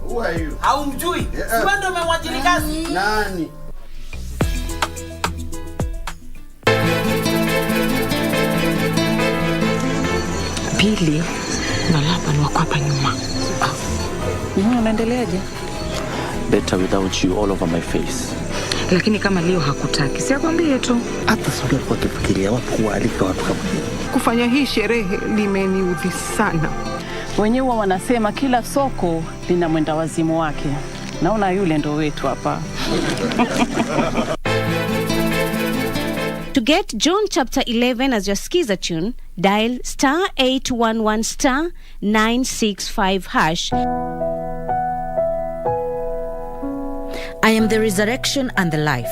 Who are you? Haumjui. Wewe ndio umemwajiri kazi. Nani? Pili, nalapa ni wako hapa nyuma. Unaendeleaje? Better without you all over my face. Lakini kama leo hakutaki, siakwambie tu. Hata sio kwa kufikiria wapo kualika watu kama kufanya hii sherehe limeniudhi sana. Wenyewe wanasema kila soko lina mwenda wazimu wake. Naona yule ndo wetu hapa. To get John chapter 11 as your skiza tune, dial *811 *965#. I am the resurrection and the life.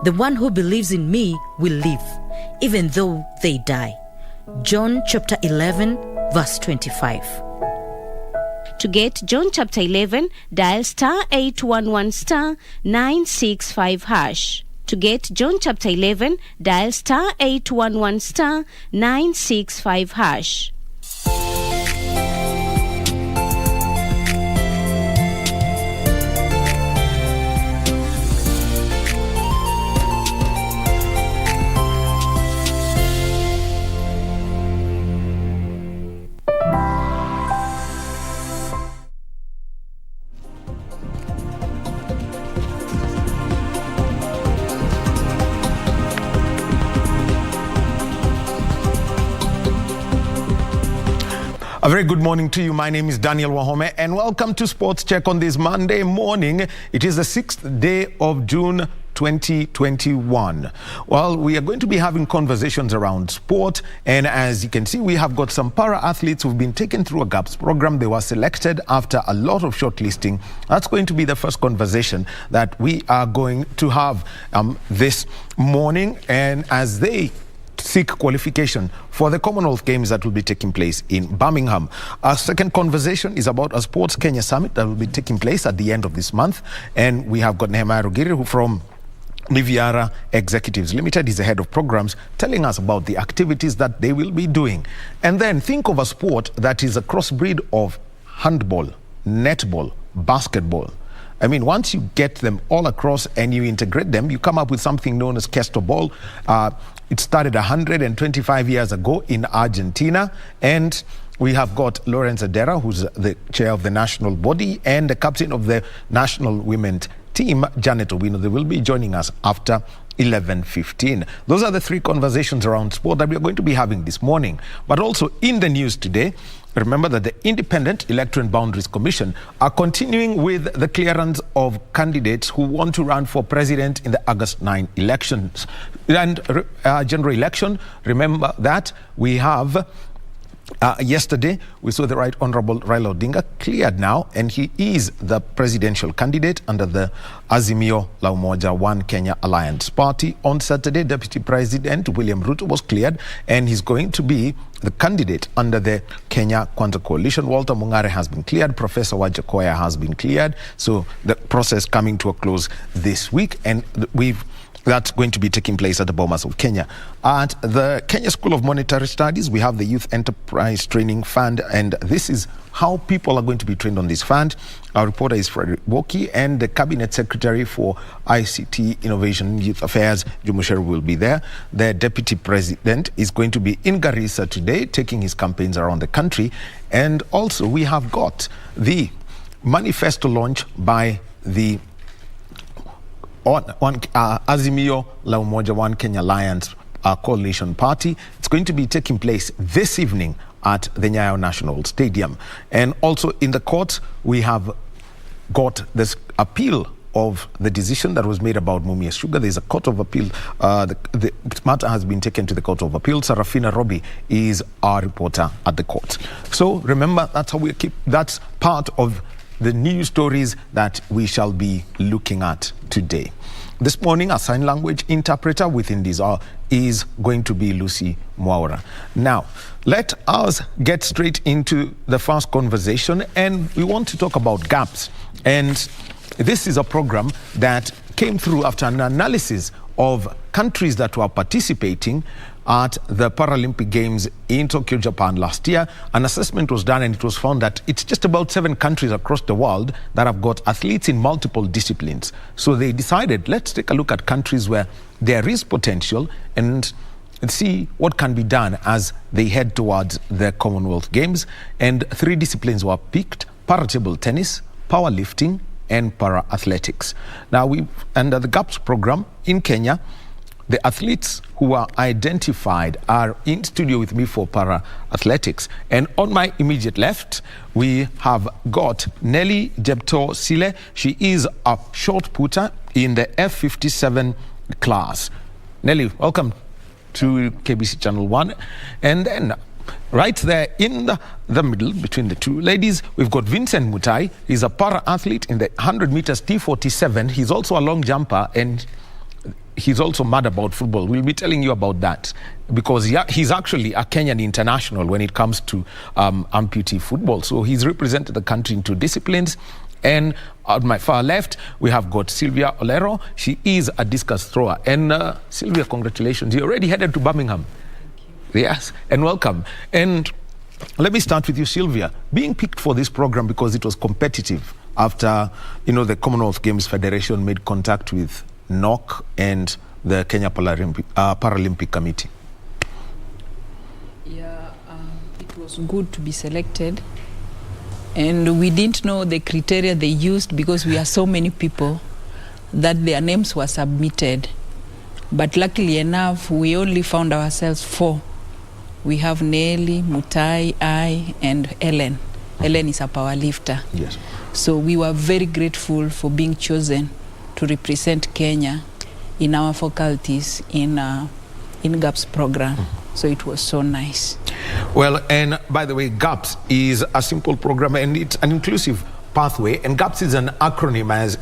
The one who believes in me will live, even though they die. John chapter 11, verse 25. To get John chapter 11, dial *811 *965#. To get John chapter 11, dial *811 *965#. A very good morning to you. My name is Daniel Wahome and welcome to Sports Check on this Monday morning. It is the 6th day of June 2021. Well, we are going to be having conversations around sport, and as you can see, we have got some para-athletes who've been taken through a GAPS program. They were selected after a lot of shortlisting. That's going to be the first conversation that we are going to have this morning, and as they seek qualification for the Commonwealth Games that will be taking place in Birmingham. Our second conversation is about a Sports Kenya Summit that will be taking place at the end of this month, and we have got Nehemiah Rugiri, who from Niviara Executives Limited is the head of programs, telling us about the activities that they will be doing. And then think of a sport that is a crossbreed of handball, netball, basketball. I mean, once you get them all across and you integrate them, you come up with something known as Kesto Ball. It started 125 years ago in Argentina, and we have got Lawrence Adera, who's the chair of the national body, and the captain of the national women's team, Janet Owino. They will be joining us after 11:15. Those are the three conversations around sport that we are going to be having this morning. But also in the news today, remember that the Independent Electoral Boundaries Commission are continuing with the clearance of candidates who want to run for president in the August 9 elections. And general election, remember that we have yesterday, we saw the Right Honorable Raila Odinga cleared now, and he is the presidential candidate under the Azimio la Umoja One Kenya Alliance Party. On Saturday, Deputy President William Ruto was cleared, and he's going to be the candidate under the Kenya Kwanza Coalition. Walter Mungare has been cleared. Professor Wajakoya has been cleared. So the process coming to a close this week, and that's going to be taking place at the Bomas of Kenya. At the Kenya School of Monetary Studies, we have the Youth Enterprise Training Fund, and this is how people are going to be trained on this fund. Our reporter is Frederick Woki, and the Cabinet Secretary for ICT, Innovation and Youth Affairs, Jumusher, will be there. The Deputy President is going to be in Garissa today, taking his campaigns around the country. And also, we have got the manifesto launch by the Azimio la Umoja One Kenya Alliance Coalition Party. It's going to be taking place this evening at the Nyayo National Stadium. And also in the court, we have got this appeal of the decision that was made about Mumias Sugar. There's a court of appeal. The matter has been taken to the court of appeal. Sarafina Robi is our reporter at the court. So remember, that's how we keep, that's part of the news stories that we shall be looking at today. This morning, a sign language interpreter within this hour is going to be Lucy Mwaura. Now, let us get straight into the first conversation, and we want to talk about GAPS. And this is a program that came through after an analysis of countries that were participating at the Paralympic Games in Tokyo, Japan last year. An assessment was done and it was found that it's just about 7 countries across the world that have got athletes in multiple disciplines. So they decided, let's take a look at countries where there is potential and see what can be done as they head towards the Commonwealth Games. And 3 disciplines were picked: para-table tennis, powerlifting, and para-athletics. Now, under the GAPS program in Kenya, the athletes who are identified are in studio with me for para-athletics. And on my immediate left, we have got Nelly Jepto Sile. She is a short putter in the F57 class. Nelly, welcome to KBC Channel 1. And then right there in the middle between the two ladies, we've got Vincent Mutai. He's a para-athlete in the 100 meters T47. He's also a long jumper and he's also mad about football. We'll be telling you about that because he's actually a Kenyan international when it comes to amputee football. So he's represented the country in 2 disciplines. And on my far left, we have got Sylvia Olero. She is a discus thrower. And Sylvia, congratulations. You already headed to Birmingham. Yes, and welcome. And let me start with you, Sylvia. Being picked for this program because it was competitive after, the Commonwealth Games Federation made contact with NOC and the Kenya Paralympic Committee. Yeah, it was good to be selected. And we didn't know the criteria they used because we are so many people that their names were submitted. But luckily enough, we only found ourselves 4. We have Nelly, Mutai, I, and Ellen. Ellen is a power lifter. Yes. So we were very grateful for being chosen to represent Kenya in our faculties in GAPS program. So it was so nice. Well, and by the way, GAPS is a simple program and it's an inclusive pathway. And GAPS is an acronym, as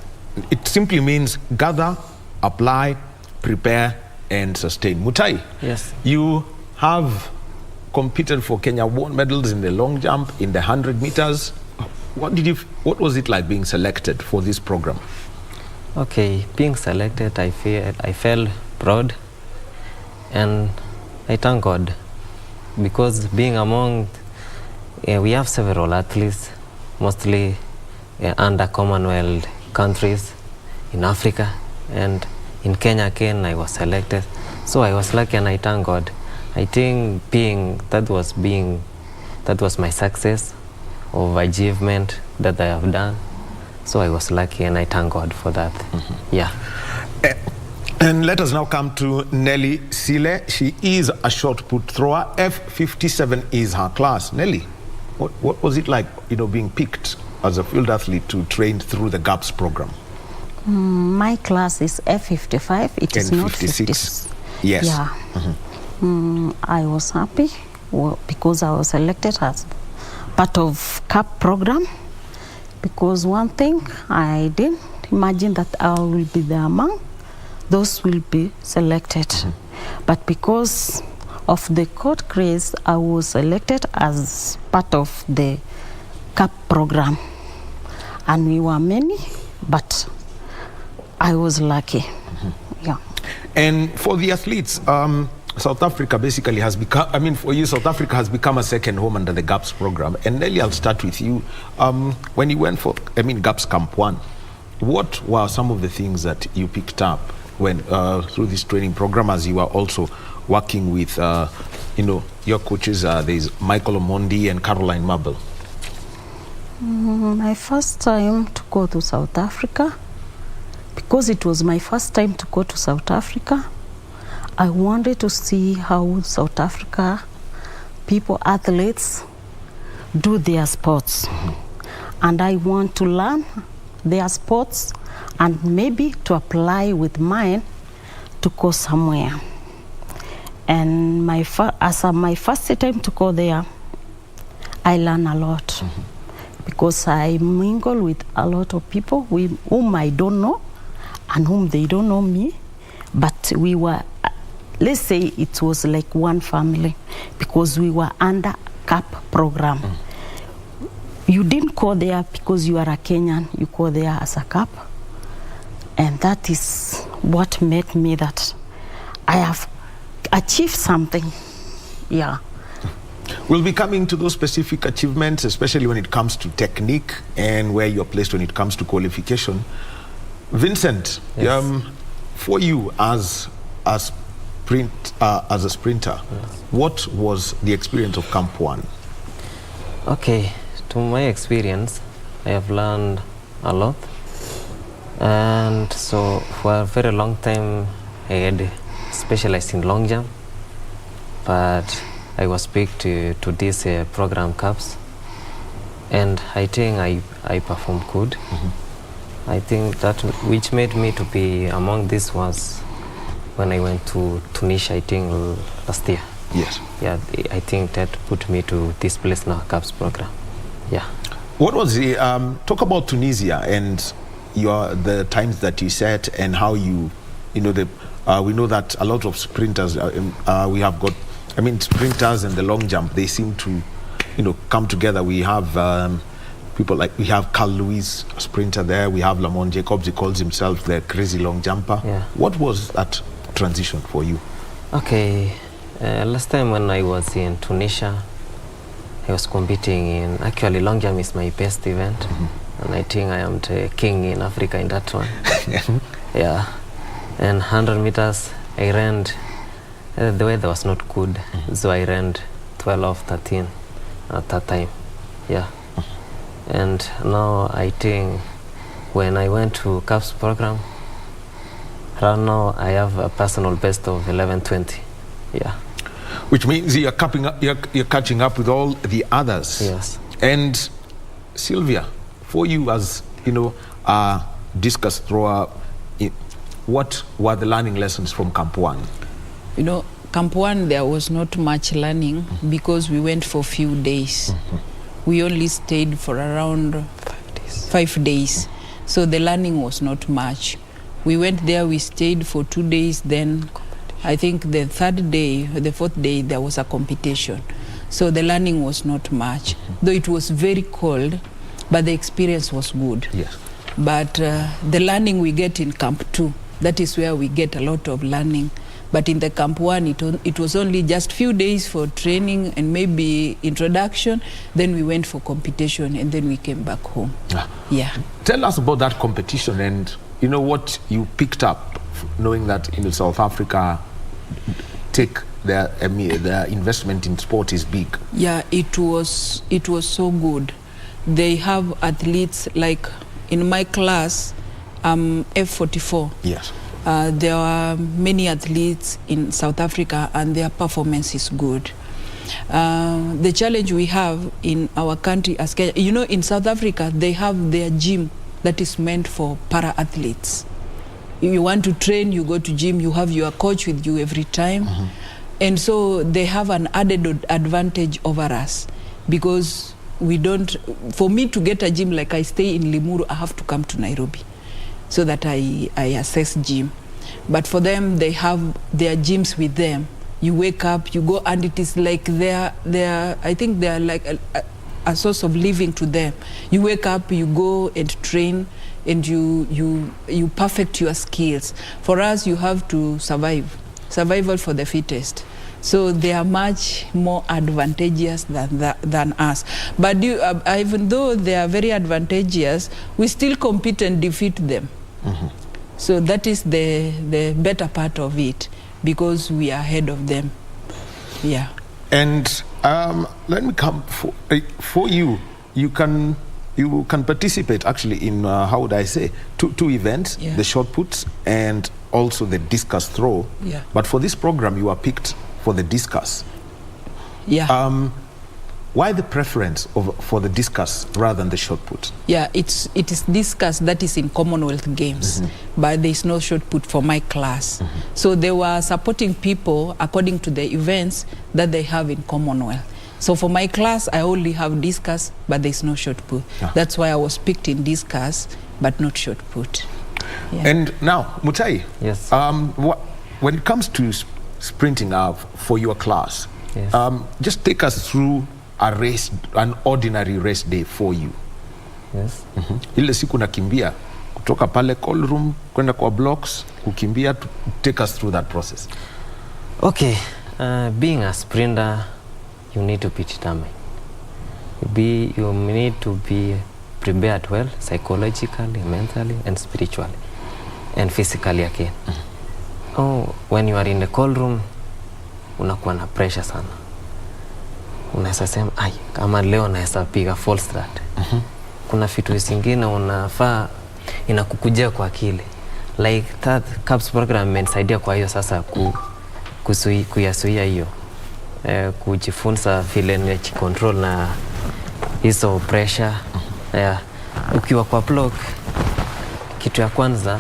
it simply means gather, apply, prepare, and sustain. Mutai, Yes. you have competed for Kenya, won medals in the long jump, in the 100 meters. What was it like being selected for this program? Okay, being selected, I felt proud and I thank God because being among, we have several athletes, mostly under Commonwealth countries in Africa, and in Kenya again I was selected. So I was lucky and I thank God. I think that was my success of achievement that I have done. So I was lucky and I thank God for that. Yeah. And let us now come to Nelly Sile. She is a shot put thrower. F57 is her class. Nelly, what was it like, being picked as a field athlete to train through the GAPS program? My class is F55. It is not 56. Yes. Yeah. I was happy because I was selected as part of CAP program. Because one thing, I didn't imagine that I will be there among those will be selected. But because of the court grace, I was selected as part of the CAP program. And we were many, but I was lucky. Yeah. And for the athletes, South Africa basically has become, for you, South Africa has become a second home under the GAPS program. And Nelly, I'll start with you. When you went for, GAPS Camp 1, what were some of the things that you picked up when through this training program, as you were also working with, your coaches? There's Michael Omondi and Caroline Marble. My first time to go to South Africa, because it was my first time to go to South Africa, I wanted to see how South Africa athletes do their sports. And I want to learn their sports and maybe to apply with mine to go somewhere. And my first time to go there, I learn a lot because I mingle with a lot of people whom I don't know and whom they don't know me, but we were, let's say it was like one family because we were under CAP program. You didn't go there because you are a Kenyan, you go there as a CAP. And that is what made me that I achieve something. Yeah. We'll be coming to those specific achievements, especially when it comes to technique and where you're placed when it comes to qualification. Vincent, Yes. For you as a sprinter, what was the experience of Camp 1? Okay, to my experience, I have learned a lot. And so for a very long time, I had specialized in long jump, but I was picked to these program cups, and I think I performed good. I think that which made me to be among this was when I went to Tunisia, I think last year. Yes. Yeah, I think that put me to this place now, CAPS program. Yeah. What was the, talk about Tunisia and the times that you set and how you know, we know that a lot of sprinters, we have got, sprinters and the long jump, they seem to, come together. We have people like, we have Carl Lewis, a sprinter there. We have Lamont Jacobs, he calls himself the crazy long jumper. Yeah. What was that transition for you? Okay, last time when I was in Tunisia, I was competing in, actually long jump is my best event. And I think I am the king in Africa in that one. Yeah. And 100 meters, I ran, the weather was not good, so I ran 12 13 at that time. Yeah. And now I think when I went to CAPS program, right now I have a personal best of 11:20. Yeah. Which means you're catching up with all the others. Yes. And Sylvia, for you as, a discus thrower, what were the learning lessons from Camp 1? Camp 1, there was not much learning because we went for few days. We only stayed for around 5 days. So the learning was not much. We went there, we stayed for 2 days, then I think the third day, the fourth day, there was a competition. So the learning was not much, though it was very cold, but the experience was good. Yes. But the learning we get in Camp 2, that is where we get a lot of learning. But in the Camp 1, it was only just few days for training and maybe introduction. Then we went for competition and then we came back home. Yeah. Tell us about that competition and what you picked up, knowing that South Africa their investment in sport is big. Yeah, it was so good. They have athletes like in my class, F44. Yes. There are many athletes in South Africa and their performance is good. The challenge we have in our country as Kenya, in South Africa, they have their gym that is meant for para-athletes. If you want to train, you go to gym, you have your coach with you every time. And so they have an added advantage over us because for me to get a gym, like I stay in Limuru, I have to come to Nairobi so that I assess gym. But for them, they have their gyms with them. You wake up, you go, and it is like I think they're like a source of living to them. You wake up, you go and train, and you perfect your skills. For us, you have to survival for the fittest. So they are much more advantageous than us. But even though they are very advantageous, we still compete and defeat them. So that is the better part of it, because we are ahead of them. Yeah. And let me come for you. You can participate actually in how would I say two events, the shot puts and also the discus throw. Yeah. But for this program, you are picked for the discus. Yeah. Why the preference for the discus rather than the shot put? Yeah, it is discus that is in Commonwealth Games, but there is no shot put for my class. So they were supporting people according to the events that they have in Commonwealth. So for my class, I only have discus, but there is no shot put. That's why I was picked in discus, but not shot put. Yeah. And now, Mutai, Yes. When it comes to sprinting for your class, Yes. just take us through an ordinary race day for you. Yes. Ile siku nakimbia kutoka pale call room kwenda kwa blocks kukimbia, take us through that process. Okay, being a sprinter, you need to be determined. You need to be prepared well, psychologically, mentally, and spiritually, and physically again. When you are in the cold room, unakuwa na pressure sana. Unaweza sema, kama leo naweza piga false start. Kuna vitu zingine unafaa inakukujia kwa akili. Like that CAPS program imenisaidia kwa hiyo sasa kuyazuia hiyo. Kujifunza vile nijicontrol na hizo pressure. Ukiwa kwa block, kitu ya kwanza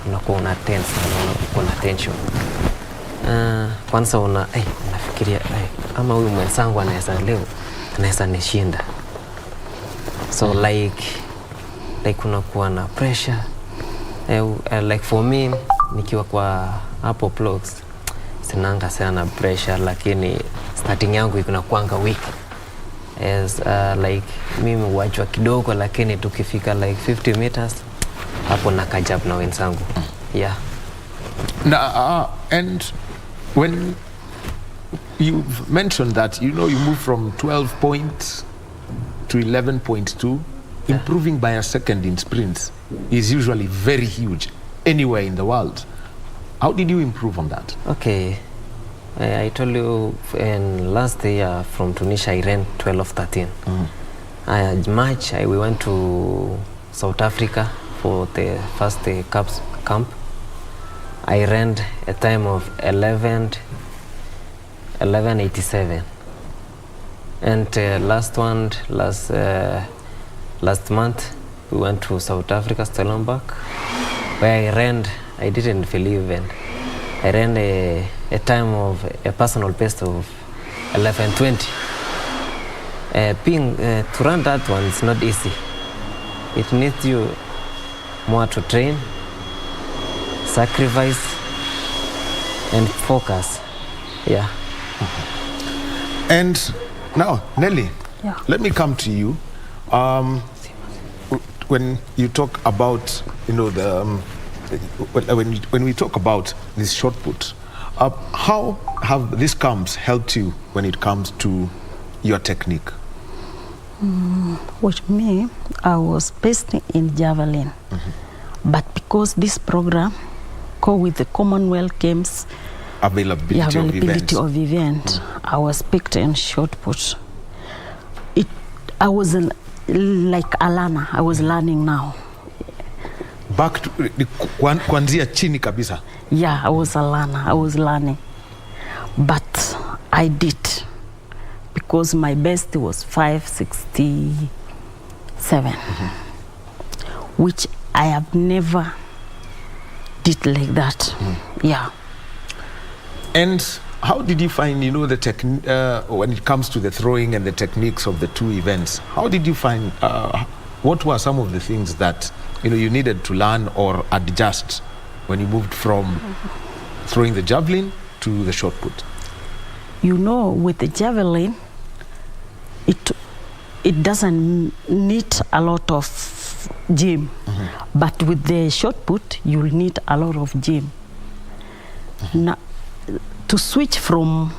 unakuwa una tense, unakuwa na tension. Kwanza unafikiria ama huyu mwenzangu anaweza nishinda. So like unakuwa na pressure. Like for me, nikiwa kwa hapo blocks, sinanga sana pressure, lakini starting yangu inakuanga weak. Like mimi huachwa kidogo, lakini tukifika like 50 meters hapo nakajab na wenzangu. Yeah. And when you mentioned that, you move from 12 points to 11.2, improving by a second in sprints is usually very huge anywhere in the world. How did you improve on that? Okay. I told you in last year from Tunisia I ran 12:13. March we went to South Africa for the first CAPS camp. I ran a time of 11:87. And last month we went to South Africa, Stellenbosch, where I didn't believe it. I ran a time of a personal best of 11:20. To run that one is not easy. It needs you more to train, sacrifice, and focus. Yeah. And now, Nelly, let me come to you. When you talk about, when we talk about this short put, how have these camps helped you when it comes to your technique? With me, I was based in javelin, but because this program go with the Commonwealth Games availability of event, I was picked in short put. I was like Alana. I was learning now. Back to kuanzia chini kabisa. Yeah, I was Alana. I was learning, but I did because my best was 5:67, which I have never did like that. Yeah. And how did you find, the technique when it comes to the throwing and the techniques of the two events? How did you find? What were some of the things that you needed to learn or adjust when you moved from throwing the javelin to the shot put? With the javelin, it doesn't need a lot of gym, but with the shot put, you'll need a lot of gym. Now, to switch from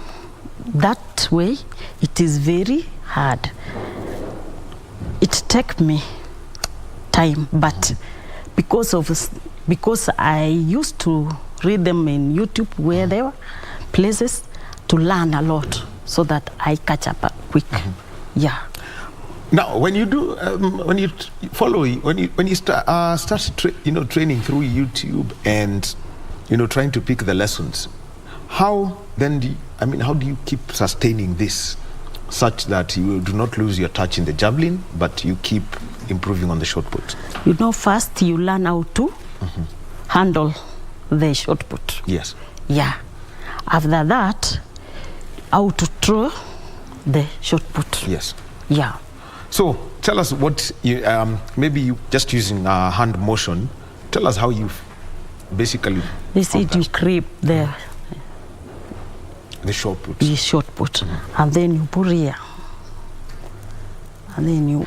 that way, it is very hard. It takes me time, but because I used to read them in YouTube where there were places to learn a lot, so that I catch up quick. Yeah. Now, when you do, when you start training through YouTube and trying to pick the lessons, how then how do you keep sustaining this such that you do not lose your touch in the javelin, but you keep improving on the shot put? First you learn how to handle the shot put. Yes. Yeah. After that, how to throw the shot put. Yes. Yeah. So tell us what you, maybe you just using hand motion, tell us how you basically... They said you grip the shot put. The shot put. And then you put here. And then you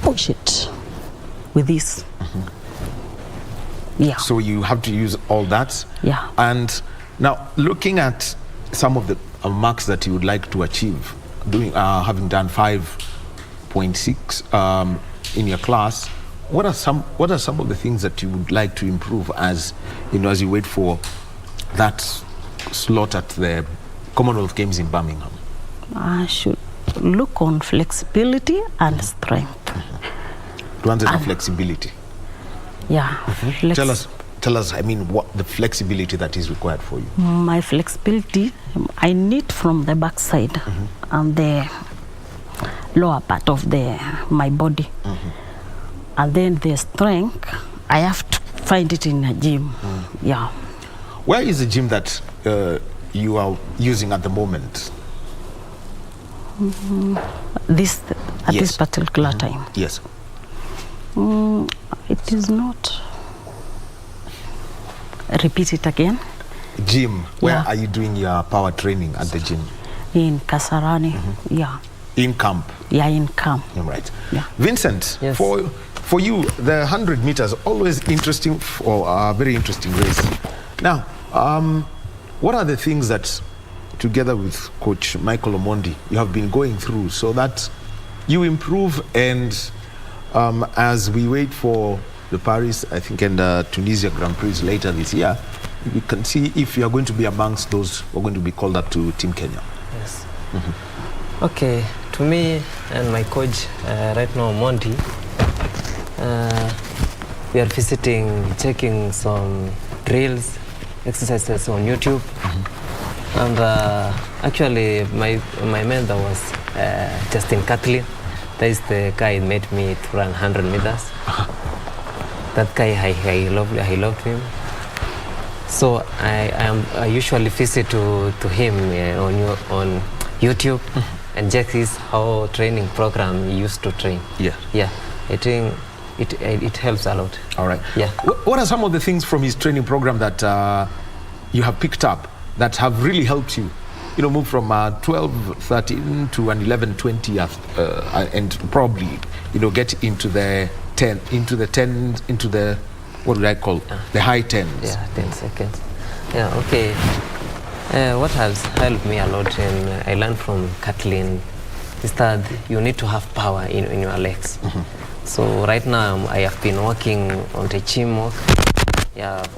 push it with this. Yeah. So you have to use all that. Yeah. And now looking at some of the marks that you would like to achieve, having done 5.6 in your class, what are some of the things that you would like to improve as you wait for that slot at the Commonwealth Games in Birmingham? I should look on flexibility and strength. To answer the flexibility. Yeah. Tell us, what the flexibility that is required for you. My flexibility, I need from the backside and the lower part of my body. And then the strength, I have to find it in a gym. Yeah. Where is the gym that you are using at the moment? This particular time. Yes. It is not. Repeat it again. Gym. Where are you doing your power training at the gym? In Kasarani. Yeah. In camp. Yeah, in camp. Right. Yeah. Vincent, Yes. for you, the 100 meters always interesting, or a very interesting race. Now, what are the things that, together with Coach Michael Omondi, you have been going through so that you improve, and as we wait for the Paris, I think, and Tunisia Grand Prix later this year, we can see if you are going to be amongst those who are going to be called up to Team Kenya. Yes. Okay, to me and my coach right now, Monty, we are checking some drills, exercises on YouTube. And actually, my mentor was Justin Catlin. That is the guy who made me to run 100 meters. That guy, I loved him. So I usually visit to him on YouTube and check his how training program he used to train. Yeah. I think it helps a lot. All right. Yeah. What are some of the things from his training program that you have picked up that have really helped you? Move from 12, 13 to an 11, 20, and probably get into the 10, into the what would I call the high 10s. Yeah, 10 seconds. Yeah, okay. What has helped me a lot, and I learned from Kathleen, is that you need to have power in your legs. So right now I have been working on the gym work,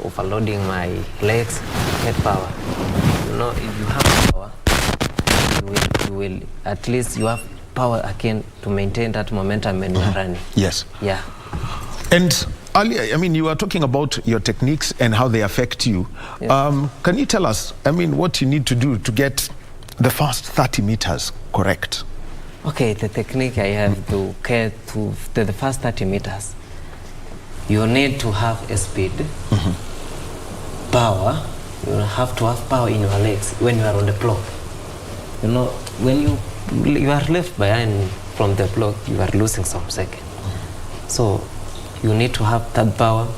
overloading my legs, get power. If you have power, you will at least you have power again to maintain that momentum when you are running. Yes. Yeah. And earlier, you were talking about your techniques and how they affect you. Yes. Can you tell us, what you need to do to get the first 30 meters correct? Okay, the technique I have to get to the first 30 meters, you need to have a speed, power. You have to have power in your legs when you are on the block. When you are left behind from the block, you are losing some seconds. So you need to have that power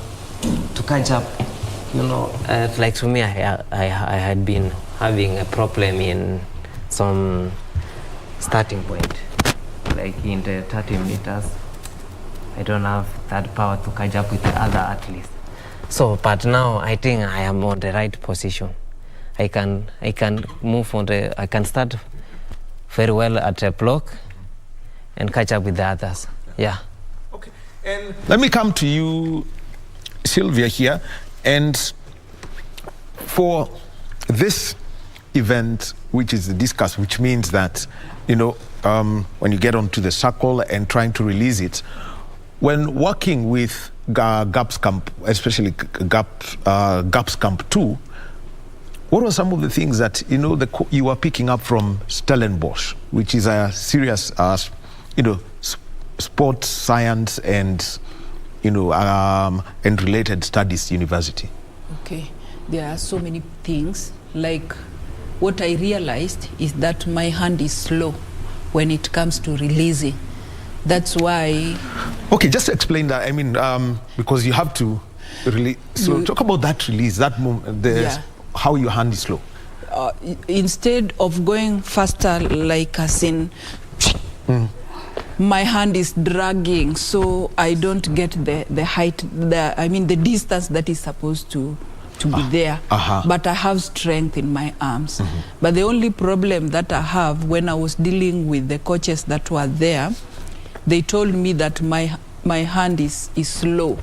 to catch up. Like to me, I had been having a problem in some starting point, like in the 30 meters. I don't have that power to catch up with the other athletes. So, but now I think I am on the right position. I can move I can start very well at a block and catch up with the others. Yeah. Okay. And let me come to you, Sylvia, here. And for this event, which is the discus, which means that, when you get onto the circle and trying to release it, when working with GAPS Camp, especially GAPS Camp 2, what were some of the things that you were picking up from Stellenbosch, which is a serious, sports science and and related studies university? Okay, there are so many things. Like what I realized is that my hand is slow when it comes to releasing. That's why. Okay, just explain that. Because you have to release. So talk about that release, that moment, how your hand is slow. Instead of going faster, like as in, my hand is dragging, so I don't get the height, the distance that is supposed to to be there, but I have strength in my arms. But the only problem that I have, when I was dealing with the coaches that were there, they told me that my hand is slow.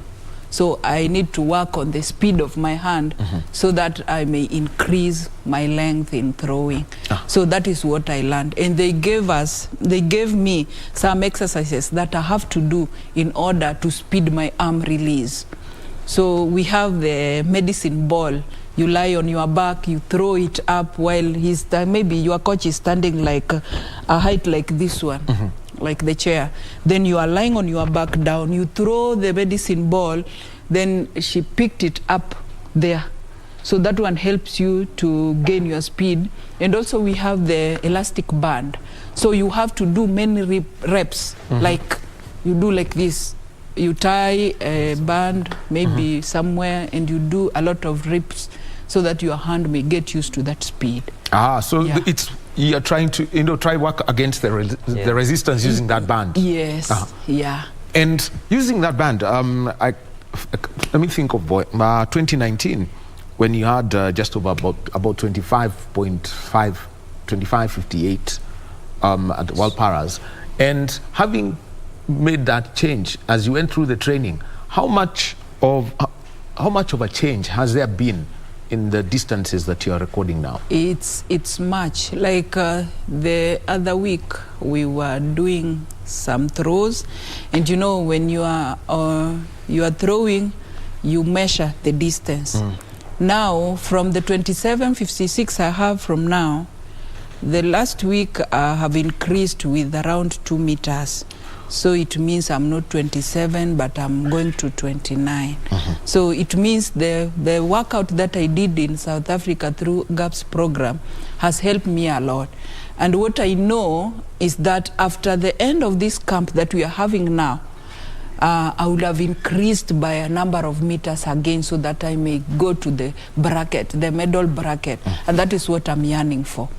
So I need to work on the speed of my hand so that I may increase my length in throwing. So that is what I learned. And they gave me some exercises that I have to do in order to speed my arm release. So we have the medicine ball. You lie on your back, you throw it up while maybe your coach is standing like a height like this one. Like the chair. Then you are lying on your back down, you throw the medicine ball, then she picked it up there. So that one helps you to gain your speed. And also we have the elastic band. So you have to do many reps, like you do like this. You tie a band maybe somewhere and you do a lot of reps so that your hand may get used to that speed. So you're trying to try work against the resistance using that band. Yes. Yeah. And using that band, let me think of 2019 when you had just over about 25.5, 25.58 at the World Paras, and having made that change as you went through the training, how much of a change has there been in the distances that you are recording now? It's much. Like the other week, we were doing some throws, and when you are throwing, you measure the distance. Now, from the 27.56 I have from now, the last week I have increased with around 2 meters. So it means I'm not 27, but I'm going to 29. So it means the workout that I did in South Africa through GAPS program has helped me a lot. And what I know is that after the end of this camp that we are having now, I will have increased by a number of meters again so that I may go to the bracket, the medal bracket. And that is what I'm yearning for.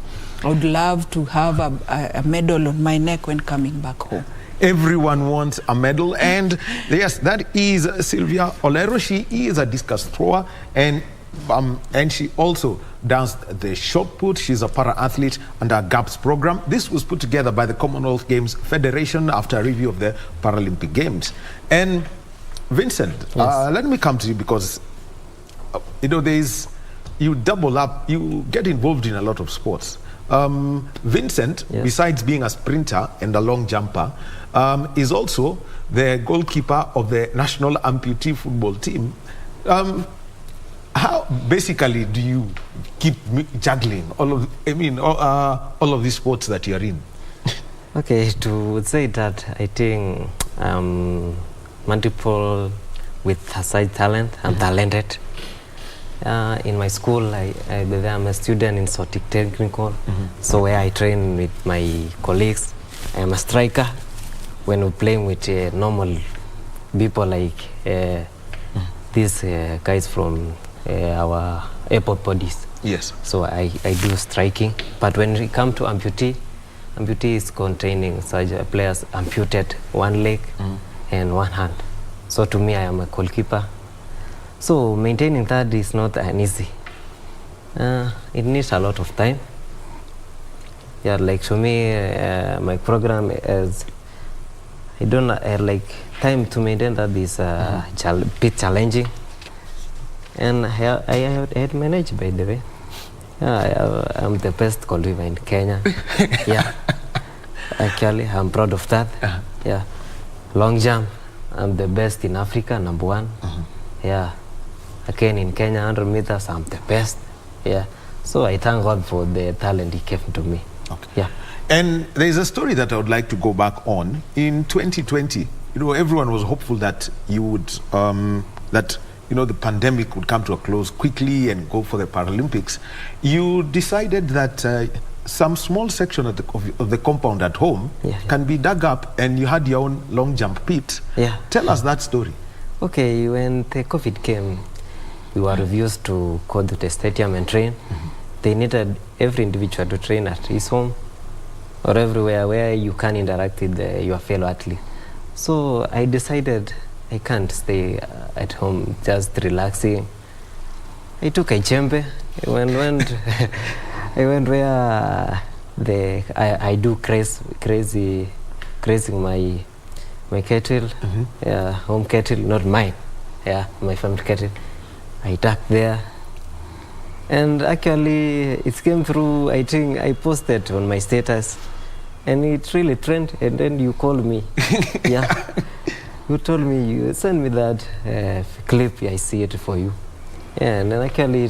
I would love to have a medal on my neck when coming back home. Everyone wants a medal, and yes, that is Sylvia Olero. She is a discus thrower, and she also does the shot put. She's a para-athlete under a GAPS program. This was put together by the Commonwealth Games Federation after a review of the Paralympic Games. And Vincent, let me come to you because you double up, you get involved in a lot of sports. Vincent, besides being a sprinter and a long jumper, is also the goalkeeper of the national amputee football team. How basically do you keep juggling all of these sports that you're in? Okay, to say that, I think multiple with aside talent. I'm talented. In my school, I'm a student in Sotic Technical, so where I train with my colleagues. I am a striker. When we're playing with normal people like these guys from our airport bodies. Yes. So I do striking. But when we come to amputee is containing such players amputed one leg and one hand. So to me, I am a goalkeeper. So maintaining that is not an easy. It needs a lot of time. Yeah, like to me, my program is, I don't like time to maintain that is bit challenging. And I had managed, by the way. I'm the best goalkeeper in Kenya. Yeah, actually, I'm proud of that. Yeah, long jump, I'm the best in Africa, #1. Yeah. Again, in Kenya, 100 meters, I'm the best. Yeah. So I thank God for the talent He gave to me. Okay. Yeah. And there's a story that I would like to go back on. In 2020, everyone was hopeful that you would, the pandemic would come to a close quickly and go for the Paralympics. You decided that some small section of the compound at home can be dug up, and you had your own long jump pit. Yeah. Tell us that story. Okay, when the COVID came, we were refused to go to the stadium and train. They needed every individual to train at his home or everywhere where you can interact with your fellow athlete. So I decided I can't stay at home just relaxing. I took a jembe. I went I went where I do grazing my cattle, home cattle, not mine. Yeah, my family cattle. I dug there. And actually, it came through, I think I posted on my status. And it really trended, and then you called me. Yeah. You told me, you sent me that clip, I see it for you. Yeah, and then actually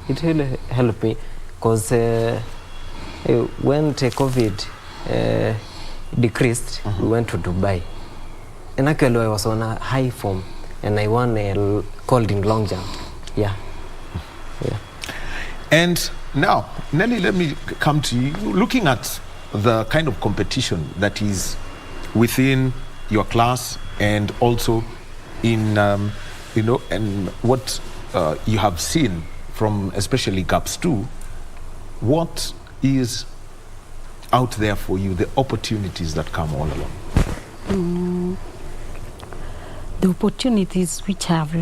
it really helped me, because when the COVID decreased, we went to Dubai. And actually I was on a high form, and I won a gold in long jump. Yeah. Yeah. And now, Nelly, let me come to you. Looking at the kind of competition that is within your class and also in, and what you have seen from especially GAPS 2, what is out there for you, the opportunities that come all along? The opportunities which have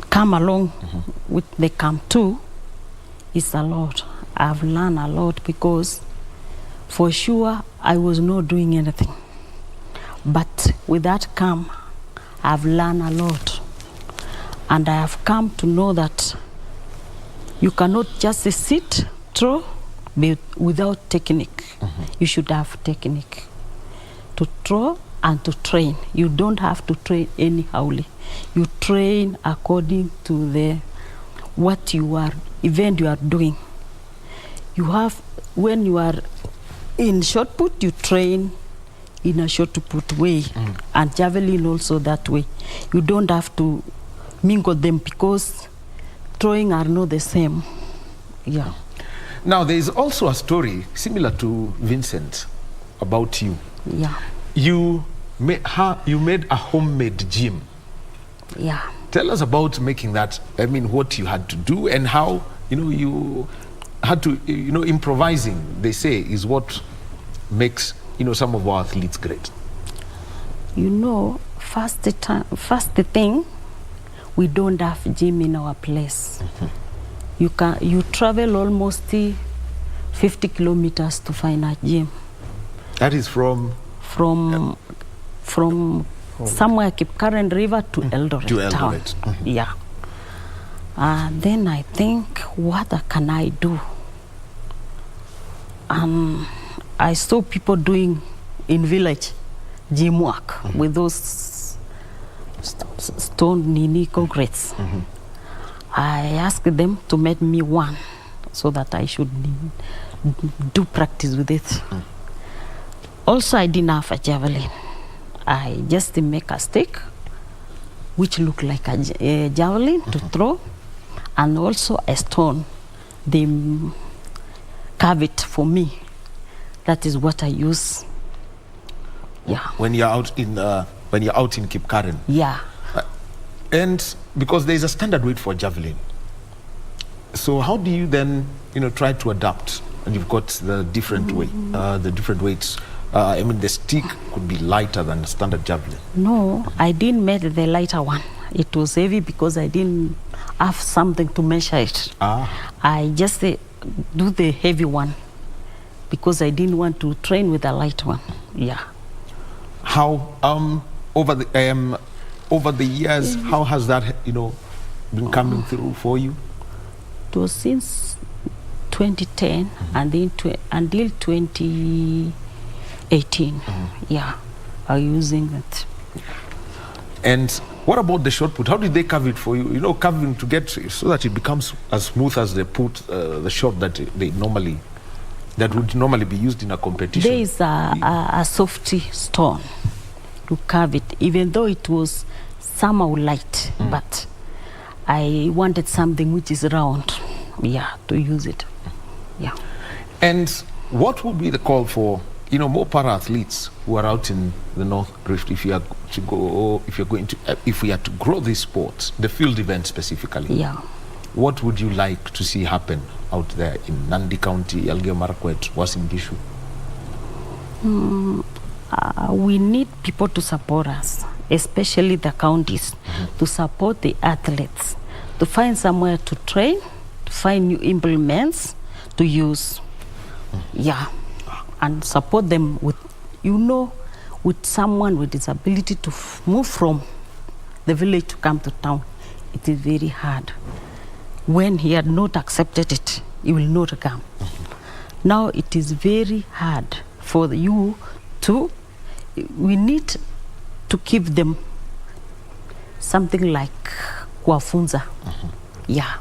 come along with the Camp 2 is a lot. I've learned a lot, because for sure I was not doing anything. But with that camp, I've learned a lot. And I have come to know that you cannot just sit, throw, without technique. You should have technique to throw and to train. You don't have to train anyhowly. You train according to the event you are doing. You have, when you are in shot put, you train in a shot put way, and javelin also that way. You don't have to mingle them, because throwing are not the same. Yeah. Now, there is also a story similar to Vincent about you. Yeah. You made a homemade gym. Yeah. Tell us about making that. I mean, what you had to do and how, you had to, improvising, they say, is what makes, some of our athletes great. First thing, we don't have gym in our place. You travel almost 50 kilometers to find a gym. That is from somewhere Kipkaren River to Eldoret town. Yeah. Then I think, what can I do? I saw people doing in village gym work with those stone nini concretes. I asked them to make me one, so that I should do practice with it. Also, I didn't have a javelin. I just make a stick which look like a javelin to throw, and also a stone. They carve it for me. That is what I use. Yeah. When you're out in Kipkaren. Yeah. And because there is a standard weight for javelin, so how do you then try to adapt? And you've got the different weights. The stick could be lighter than the standard javelin. No, I didn't make the lighter one. It was heavy because I didn't have something to measure it. I just do the heavy one because I didn't want to train with a light one. Yeah. How over the years, how has that been coming through for you? It was since 2010 and then until 2018. Yeah, are using it. And what about the shot put? How did they carve it for you? Carving to get so that it becomes as smooth as they put the shot that would normally be used in a competition. There is a softy stone to carve it, even though it was somehow light, but I wanted something which is round, to use it. Yeah. And what would be the call for more para athletes who are out in the North Rift, if we are to grow this sport, the field event specifically? Yeah. What would you like to see happen out there in Nandi County, Elgeyo Marakwet, Uasin Gishu? We need people to support us, especially the counties, to support the athletes, to find somewhere to train, to find new implements to use. Yeah, and support them with, with someone with disability to move from the village to come to town. It is very hard. When he had not accepted it, he will not come. Now it is very hard for you to, we need to give them something like kuwafunza. Yeah.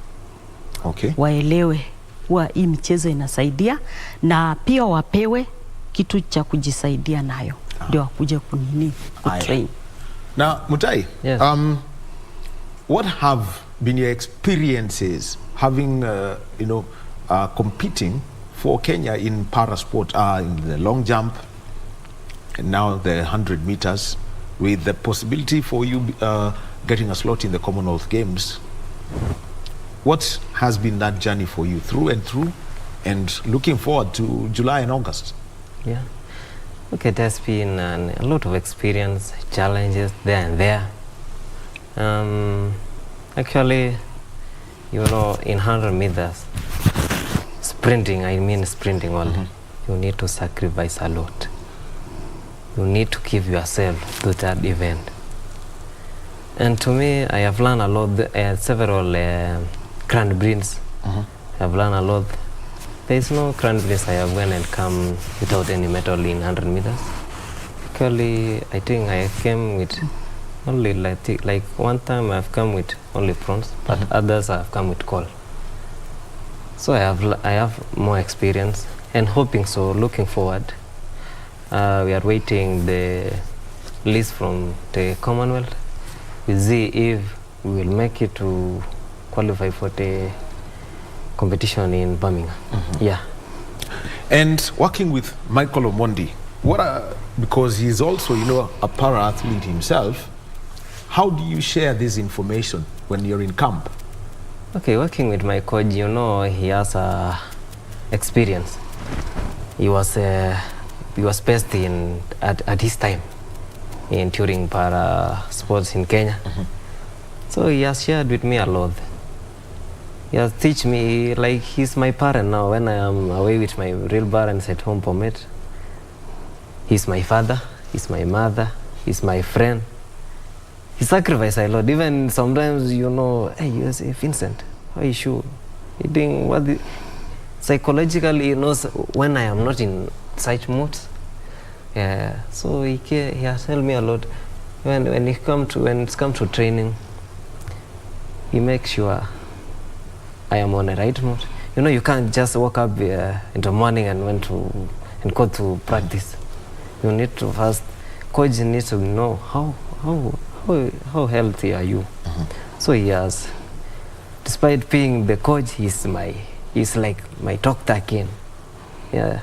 Okay. Waelewe kuwa hii michezo inasaidia na pia wapewe kitu cha kujisaidia nayo ndio wakuje kutrain. Now, Mutai, yes. What have been your experiences having, competing for Kenya in para sport, in the long jump, and now the 100 meters, with the possibility for you getting a slot in the Commonwealth Games? What has been that journey for you through and through, and looking forward to July and August? Yeah. Okay, there's been a lot of experience, challenges there and there. Actually, in 100 meters, sprinting only, you need to sacrifice a lot. You need to give yourself to that event. And to me, I have learned a lot, several Grand Prix. I have learned a lot. There is no Grand Prix I have went and come without any medal in 100 meters. Actually, I think I came with only like one time I've come with only bronze, but others I've come with gold. So I have more experience and hoping so. Looking forward, we are waiting the list from the Commonwealth. We see if we will make it to qualify for the competition in Birmingham. Yeah. And working with Michael Omondi, because he's also, a para-athlete himself, how do you share this information when you're in camp? Okay, working with my coach, he has experience. He was best at his time during para sports in Kenya. So he has shared with me a lot. He has teach me, like he's my parent now. When I am away with my real parents at home, Pomet, he's my father, he's my mother, he's my friend. He sacrificed a lot. Even sometimes, hey, you say, Vincent, how is you? He think psychologically, he knows when I am not in such moods. Yeah, so he has helped me a lot. When it comes to training, he makes sure I am on the right mood. You can't just wake up in the morning and go to practice. You need to first, coach needs to know how healthy are you. So he has, despite being the coach, he's like my doctor again. Yeah.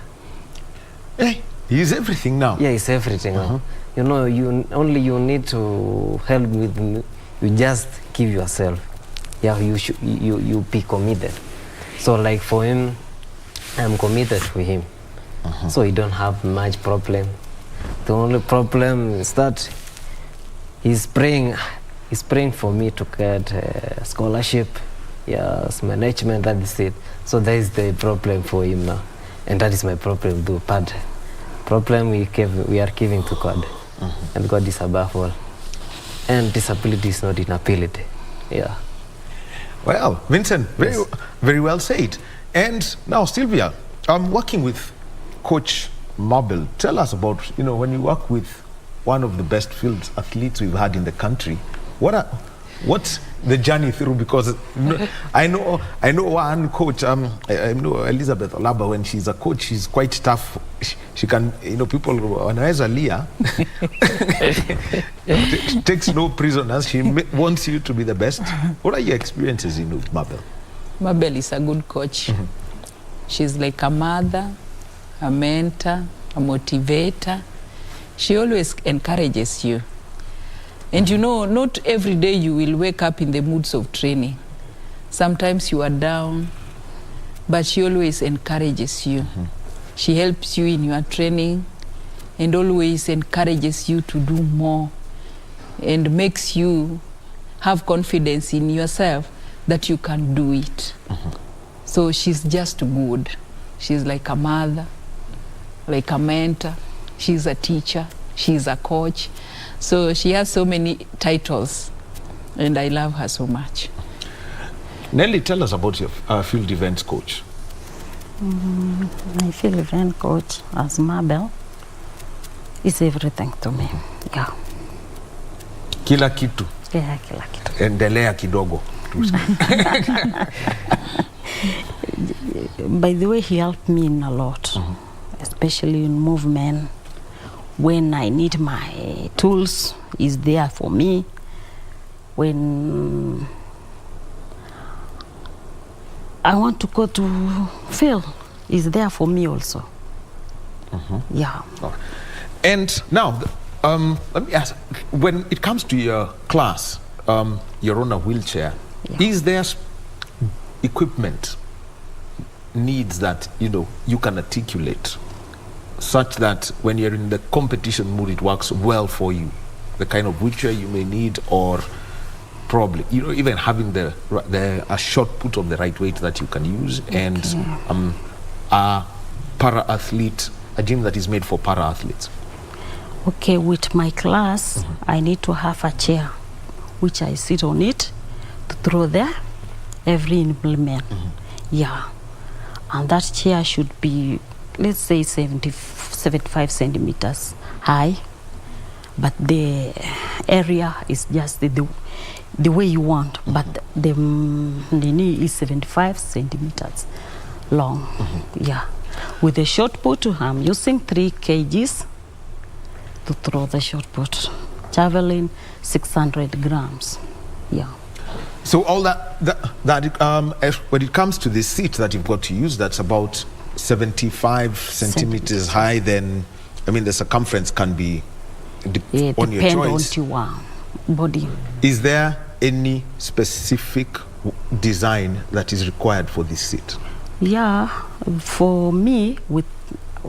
Hey, he's everything now. Yeah, he's everything now. You need to help with. You just give yourself. Yeah, you be committed. So like for him, I'm committed to him. So he don't have much problem. The only problem is that he's praying for me to get a scholarship. Yes, management, that is it. So that is the problem for him now. And that is my problem too. But problem we are giving to God. And God is above all. And disability is not inability. Yeah. Well, Vincent, very well said. And now, Sylvia, I'm working with Coach Mabel. Tell us about, when you work with one of the best field athletes we've had in the country, what's the journey through? Because I know one coach, I know Elizabeth Olaba, when she's a coach, she's quite tough. She can, people, wanaweza lia, takes no prisoners. She wants you to be the best. What are your experiences in Mabel? Mabel is a good coach. She's like a mother, a mentor, a motivator. She always encourages you. And not every day you will wake up in the moods of training. Sometimes you are down, but she always encourages you. She helps you in your training and always encourages you to do more and makes you have confidence in yourself that you can do it. So she's just good. She's like a mother, like a mentor. She's a teacher. She's a coach. So she has so many titles, and I love her so much. Nelly, tell us about your field events coach. My field event coach as Mabel is everything to me. Yeah. Kila kitu. Yeah, kila kitu. Endelea kidogo. By the way, he helped me in a lot, especially in movement. When I need my tools, he's there for me. When I want to go to field, he's there for me also. Yeah. And now, let me ask, when it comes to your class, you're on a wheelchair. Yeah. Is there equipment needs that you can articulate such that when you're in the competition mood it works well for you? The kind of wheelchair you may need, or probably even having a short put of the right weight that you can use, and a para-athlete, a gym that is made for para-athletes. Okay, with my class, I need to have a chair which I sit on it to throw there every implement. Yeah. And that chair should be, let's say, 75 centimeters high. But the area is just the way you want. But the knee is 75 centimeters long. Yeah. With the shot put, I'm using 3 kgs to throw the shot put. Javelin, 600 grams. Yeah. So all that when it comes to the seat that you've got to use, that's about 75 centimeters high. Then, I mean, the circumference can be on your choice. Depend on your body. Is there any specific design that is required for this seat? Yeah, for me,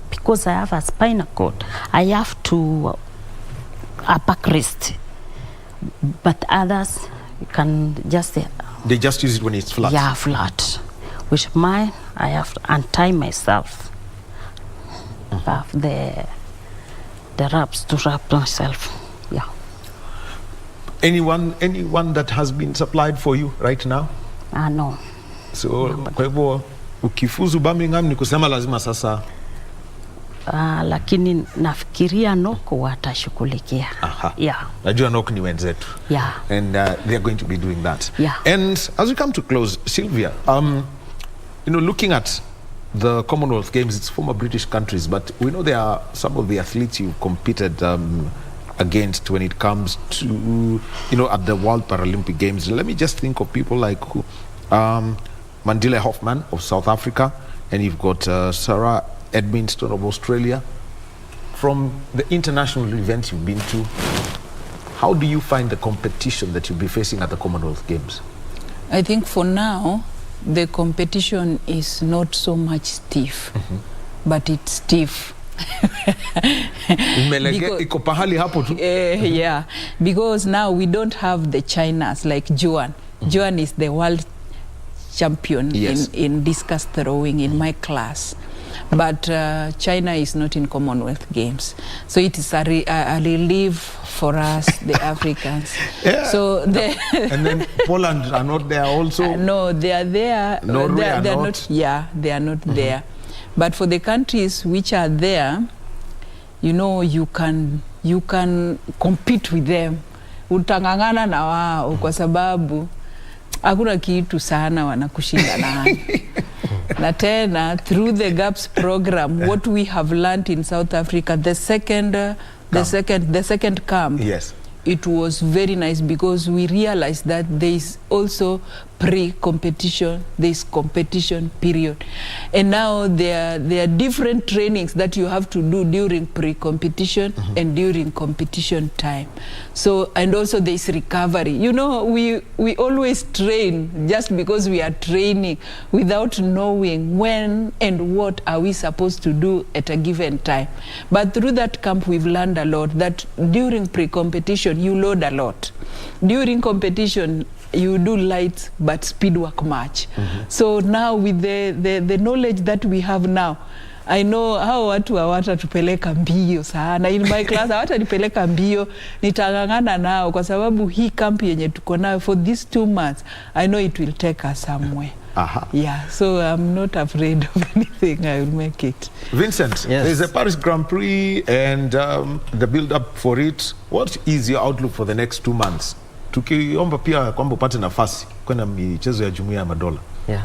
because I have a spinal cord, I have to a backrest. But others can just they just use it when it's flat. Yeah, flat. With mine, I have to untie myself. I have the wraps to wrap myself. Yeah. Anyone that has been supplied for you right now? No. So kwa hivyo ukifuzu Birmingham ni kusema lazima sasa. Lakini nafikiria Noko watashughulikia. Yeah. Najua Noko ni wenzetu. Yeah. And they are going to be doing that. Yeah. And as we come to close, Sylvia, looking at the Commonwealth Games, it's former British countries, but we know there are some of the athletes you've competed against when it comes to, at the World Paralympic Games. Let me just think of people like Mandile Hoffman of South Africa, and you've got Sarah Edmondson of Australia. From the international events you've been to, how do you find the competition that you'll be facing at the Commonwealth Games? I think for now, the competition is not so much stiff, but it's stiff. Yeah, because now we don't have the Chinas like Juan. Juan is the world champion in discus throwing in my class. But China is not in Commonwealth Games. So it is a relief for us, the Africans. Yeah. So and then Poland are not there also? No, they are there. Norway they are not? not. Yeah, they are not there. But for the countries which are there, you can compete with them. Utangangana na wao kwa sababu hakuna kitu sana wanakushinda nayo. Na tena through the GAPS program, what we have learned in South Africa, the second camp, yes, it was very nice because we realized that there is also pre-competition, there is competition period, and now there are different trainings that you have to do during pre-competition and during competition time. So, and also there is recovery. We always train just because we are training without knowing when and what are we supposed to do at a given time. But through that camp we've learned a lot, that during pre-competition you load a lot. During competition you do light but speed work much. So now with the knowledge that we have now, I know hao watu hawatatupeleka mbio sana. In my class hawatanipeleka mbio, nitangangana nao kwa sababu hii camp yenye tuko nayo for these 2 months, I know it will take us somewhere. Yeah, so I'm not afraid of anything. I will make it. Vincent, there's a Paris Grand Prix and the build-up for it. What is your outlook for the next 2 months? Tukiomba pia kwamba upate nafasi kwenda michezo ya Jumuiya ya Madola. Yeah.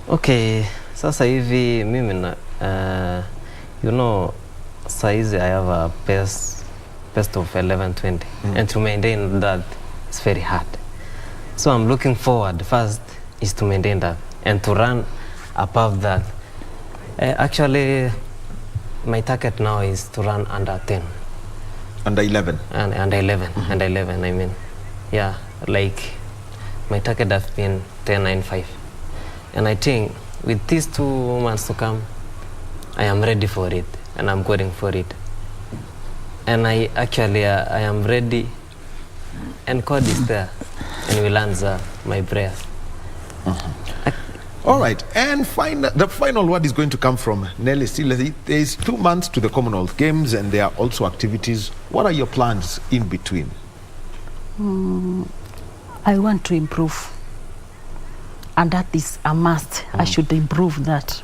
Okay, sasa hivi mimi na you know, size I have a best of 11:20 and to maintain that is very hard. So I'm looking forward first is to maintain that and to run above that. Actually, my target now is to run under 10. Under 11? Under 11, under 11, I mean. Yeah, like my target has been 10.95. And I think with these 2 months to come, I am ready for it and I'm going for it. And I am ready and God is there and will answer my prayer. All right, and the final word is going to come from Nelly Sile. There is 2 months to the Commonwealth Games and there are also activities. What are your plans in between? I want to improve, and that is a must. I should improve that,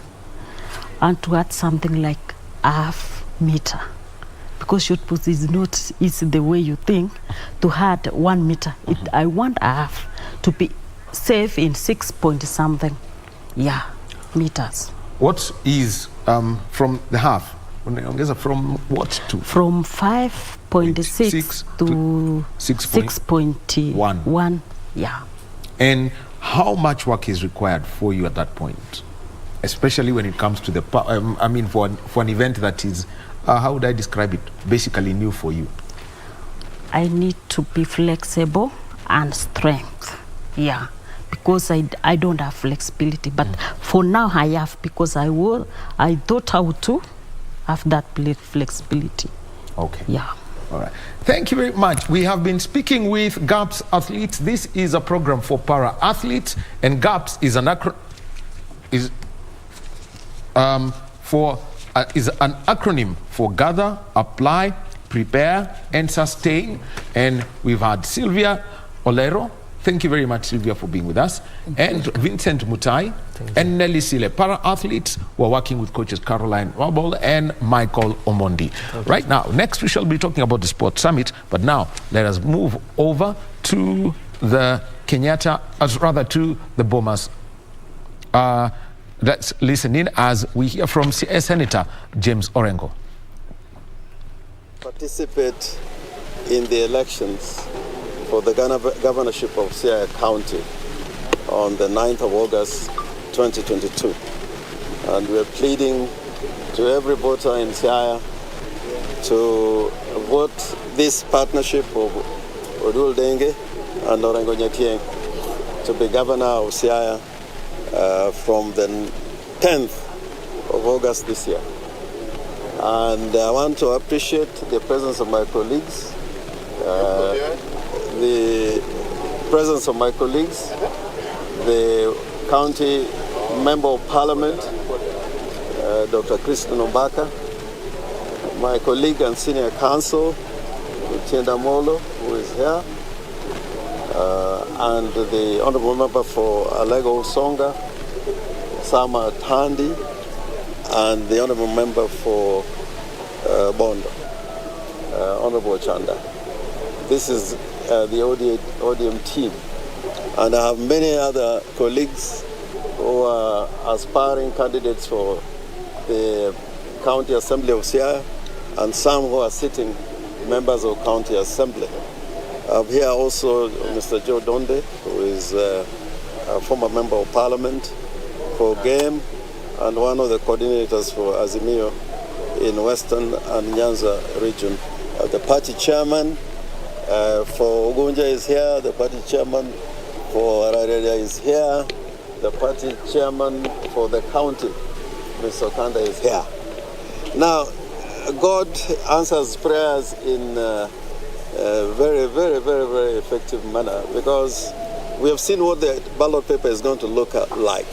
and to add something like a half meter, because shot put is not easy the way you think. To add 1 meter, I want a half to be safe in 6 point something. Yeah, meters. What is from the half? From what to? From 5.6 to 6.1. Yeah. And how much work is required for you at that point, especially when it comes to the for an event that is how would I describe it, basically new for you? I need to be flexible and strength. Yeah, because I don't have flexibility, but for now I have, because I thought how to have that flexibility. Okay. Yeah. All right. Thank you very much. We have been speaking with GAPS athletes. This is a program for para athletes, and GAPS is an acronym for gather, apply, prepare, and sustain. And we've had Sylvia Olero. Thank you very much, Sylvia, for being with us. And Vincent Mutai and Nelly Sile, para-athletes who are working with coaches Caroline Wabble and Michael Omondi. Right now, next we shall be talking about the Sports Summit, but now let us move over to the to the Bomas. Let's listen in as we hear from Senator James Orengo. Participate in the elections for the governorship of Siaya County on the 9th of August 2022. And we're pleading to every voter in Siaya to vote this partnership of Odul Denge and Orengo Nyatieng to be governor of Siaya from the 10th of August this year. And I want to appreciate the presence of my colleagues, the county member of parliament, Dr. Kristen Obaka, my colleague and senior counsel, Tienda Molo, who is here, and the honorable member for Alego Usonga, Sama Tandi, and the honorable member for Bondo, Honorable Chanda. This is the ODM team. And I have many other colleagues who are aspiring candidates for the County Assembly of Siaya, and some who are sitting members of County Assembly. I have here also Mr. Joe Donde, who is a former member of Parliament for Game and one of the coordinators for Azimio in Western and Nyanza region. The party chairman for Ugunja is here, the party chairman for Arareria is here, the party chairman for the county, Mr. Okanda, is here. Now, God answers prayers in a very, very, very, very effective manner, because we have seen what the ballot paper is going to look like.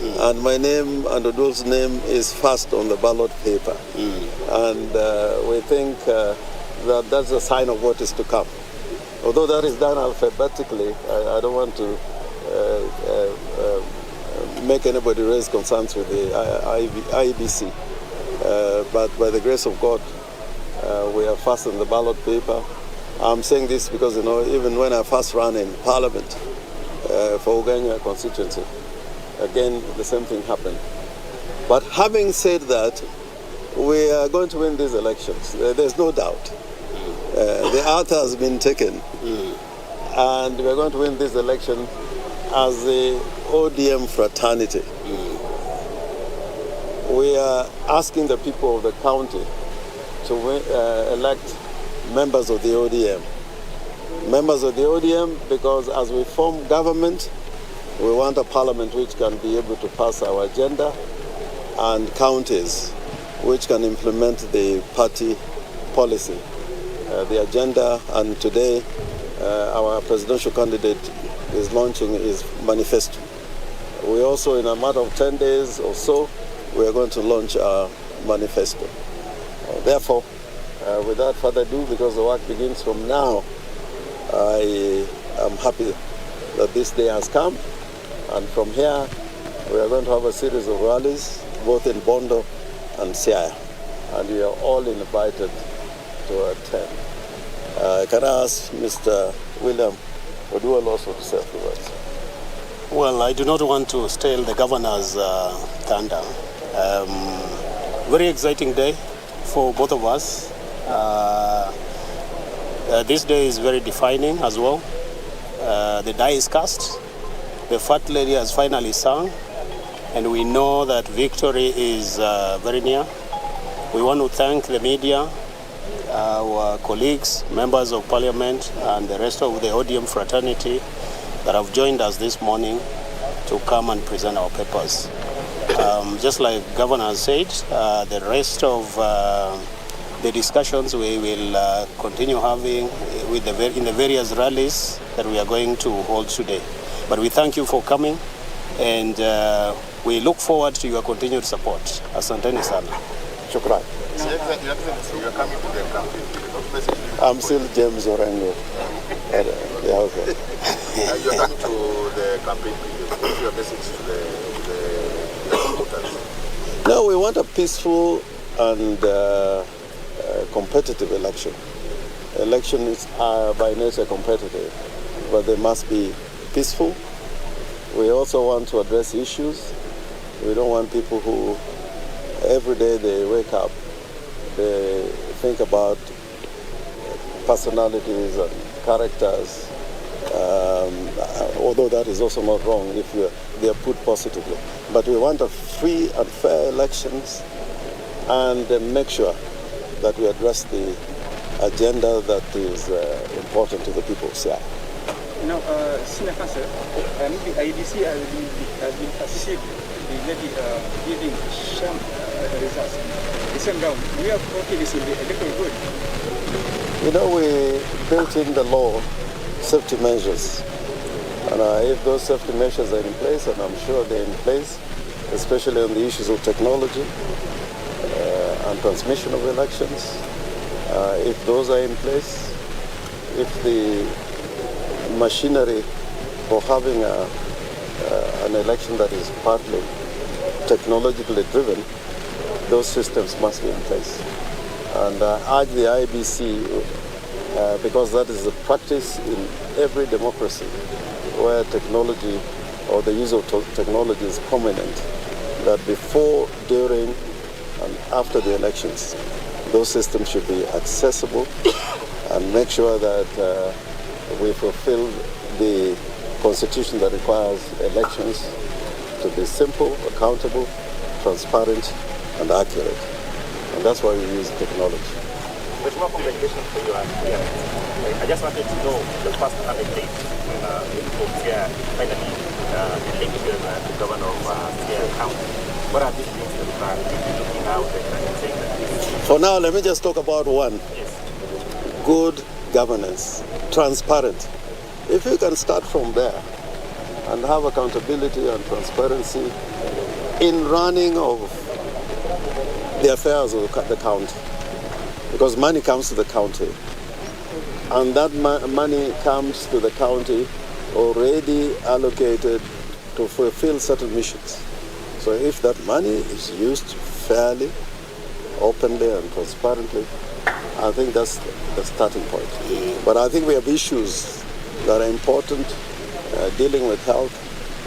And my name and Odul's name is first on the ballot paper. And we think that that's a sign of what is to come. Although that is done alphabetically, I don't want to make anybody raise concerns with the IEBC. But by the grace of God, we are first on the ballot paper. I'm saying this because, you know, even when I first ran in Parliament for Uganda constituency, again, the same thing happened. But having said that, we are going to win these elections. There's no doubt. The oath has been taken. And we're going to win this election as the ODM fraternity. We are asking the people of the county to elect members of the ODM. Members of the ODM because as we form government, we want a parliament which can be able to pass our agenda and counties which can implement the party policy, the agenda. And today, our presidential candidate is launching his manifesto. We also, in a matter of 10 days or so, we are going to launch our manifesto. Therefore, without further ado, because the work begins from now, I am happy that this day has come. And from here, we are going to have a series of rallies, both in Bondo and Siaya. And you are all invited to attend. Can I ask Mr. William Odua also to say a few words? Well, I do not want to steal the governor's thunder. Very exciting day for both of us. This day is very defining as well. The die is cast. The fat lady has finally sung, and we know that victory is very near. We want to thank the media, our colleagues, members of parliament, and the rest of the ODM fraternity that have joined us this morning to come and present our papers. Just like Governor said, the rest of the discussions we will continue having in the various rallies that we are going to hold today. But we thank you for coming, and we look forward to your continued support. Asanteni sana. Shukran. You are coming to the campaign. I'm still James Orengo. Yeah, okay. You are coming to the campaign. What's your message to the voters? No, we want a peaceful and competitive election. Elections are by nature competitive, but they must be peaceful. We also want to address issues. We don't want people who every day they wake up, they think about personalities and characters, although that is also not wrong if they are put positively. But we want a free and fair elections and make sure that we address the agenda that is important to the people of Siaya. Now, Senior Counsel, the IEBC has been assisted in giving some results. The same round, we have confidence in the electoral code. You know, we built in the law safety measures. And if those safety measures are in place, and I'm sure they're in place, especially on the issues of technology and transmission of elections, if those are in place, if the machinery for having an election that is partly technologically driven, those systems must be in place. And I urge the IEBC, because that is a practice in every democracy where technology or the use of technology is prominent, that before, during, and after the elections, those systems should be accessible and make sure that we fulfill the constitution that requires elections to be simple, accountable, transparent, and accurate. And that's why we use technology. Congratulations for your appearance. I just wanted to know the first candidate from Siaya finally elected the governor of Siaya County. What are these things that you are looking out and saying that this is? For now, let me just talk about one. Yes. Good governance, transparent. If you can start from there and have accountability and transparency in running of the affairs of the county, because money comes to the county, and that money comes to the county already allocated to fulfill certain missions. So if that money is used fairly, openly and transparently, I think that's the starting point. But I think we have issues that are important, dealing with health,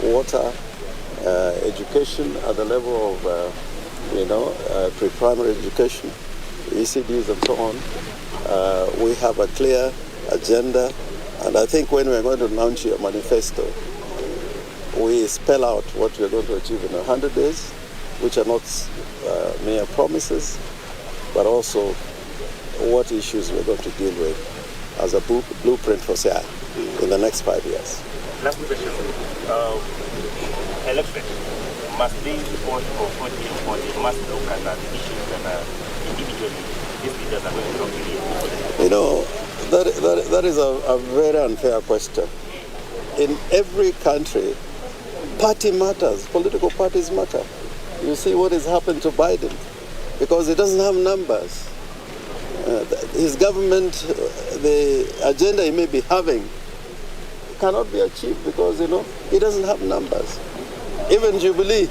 water, education at the level of, pre-primary education, ECDs and so on. We have a clear agenda, and I think when we're going to launch a manifesto, we spell out what we're going to achieve in 100 days, which are not mere promises, but also what issues we're going to deal with as a blueprint for SIA in the next 5 years. Last question. Electorate, must they vote for voting, or they must look at the issues that individually these leaders are going to talk to? You know, that is a very unfair question. In every country, party matters, political parties matter. You see what has happened to Biden, because he doesn't have numbers. His government, the agenda he may be having, cannot be achieved because, he doesn't have numbers. Even Jubilee,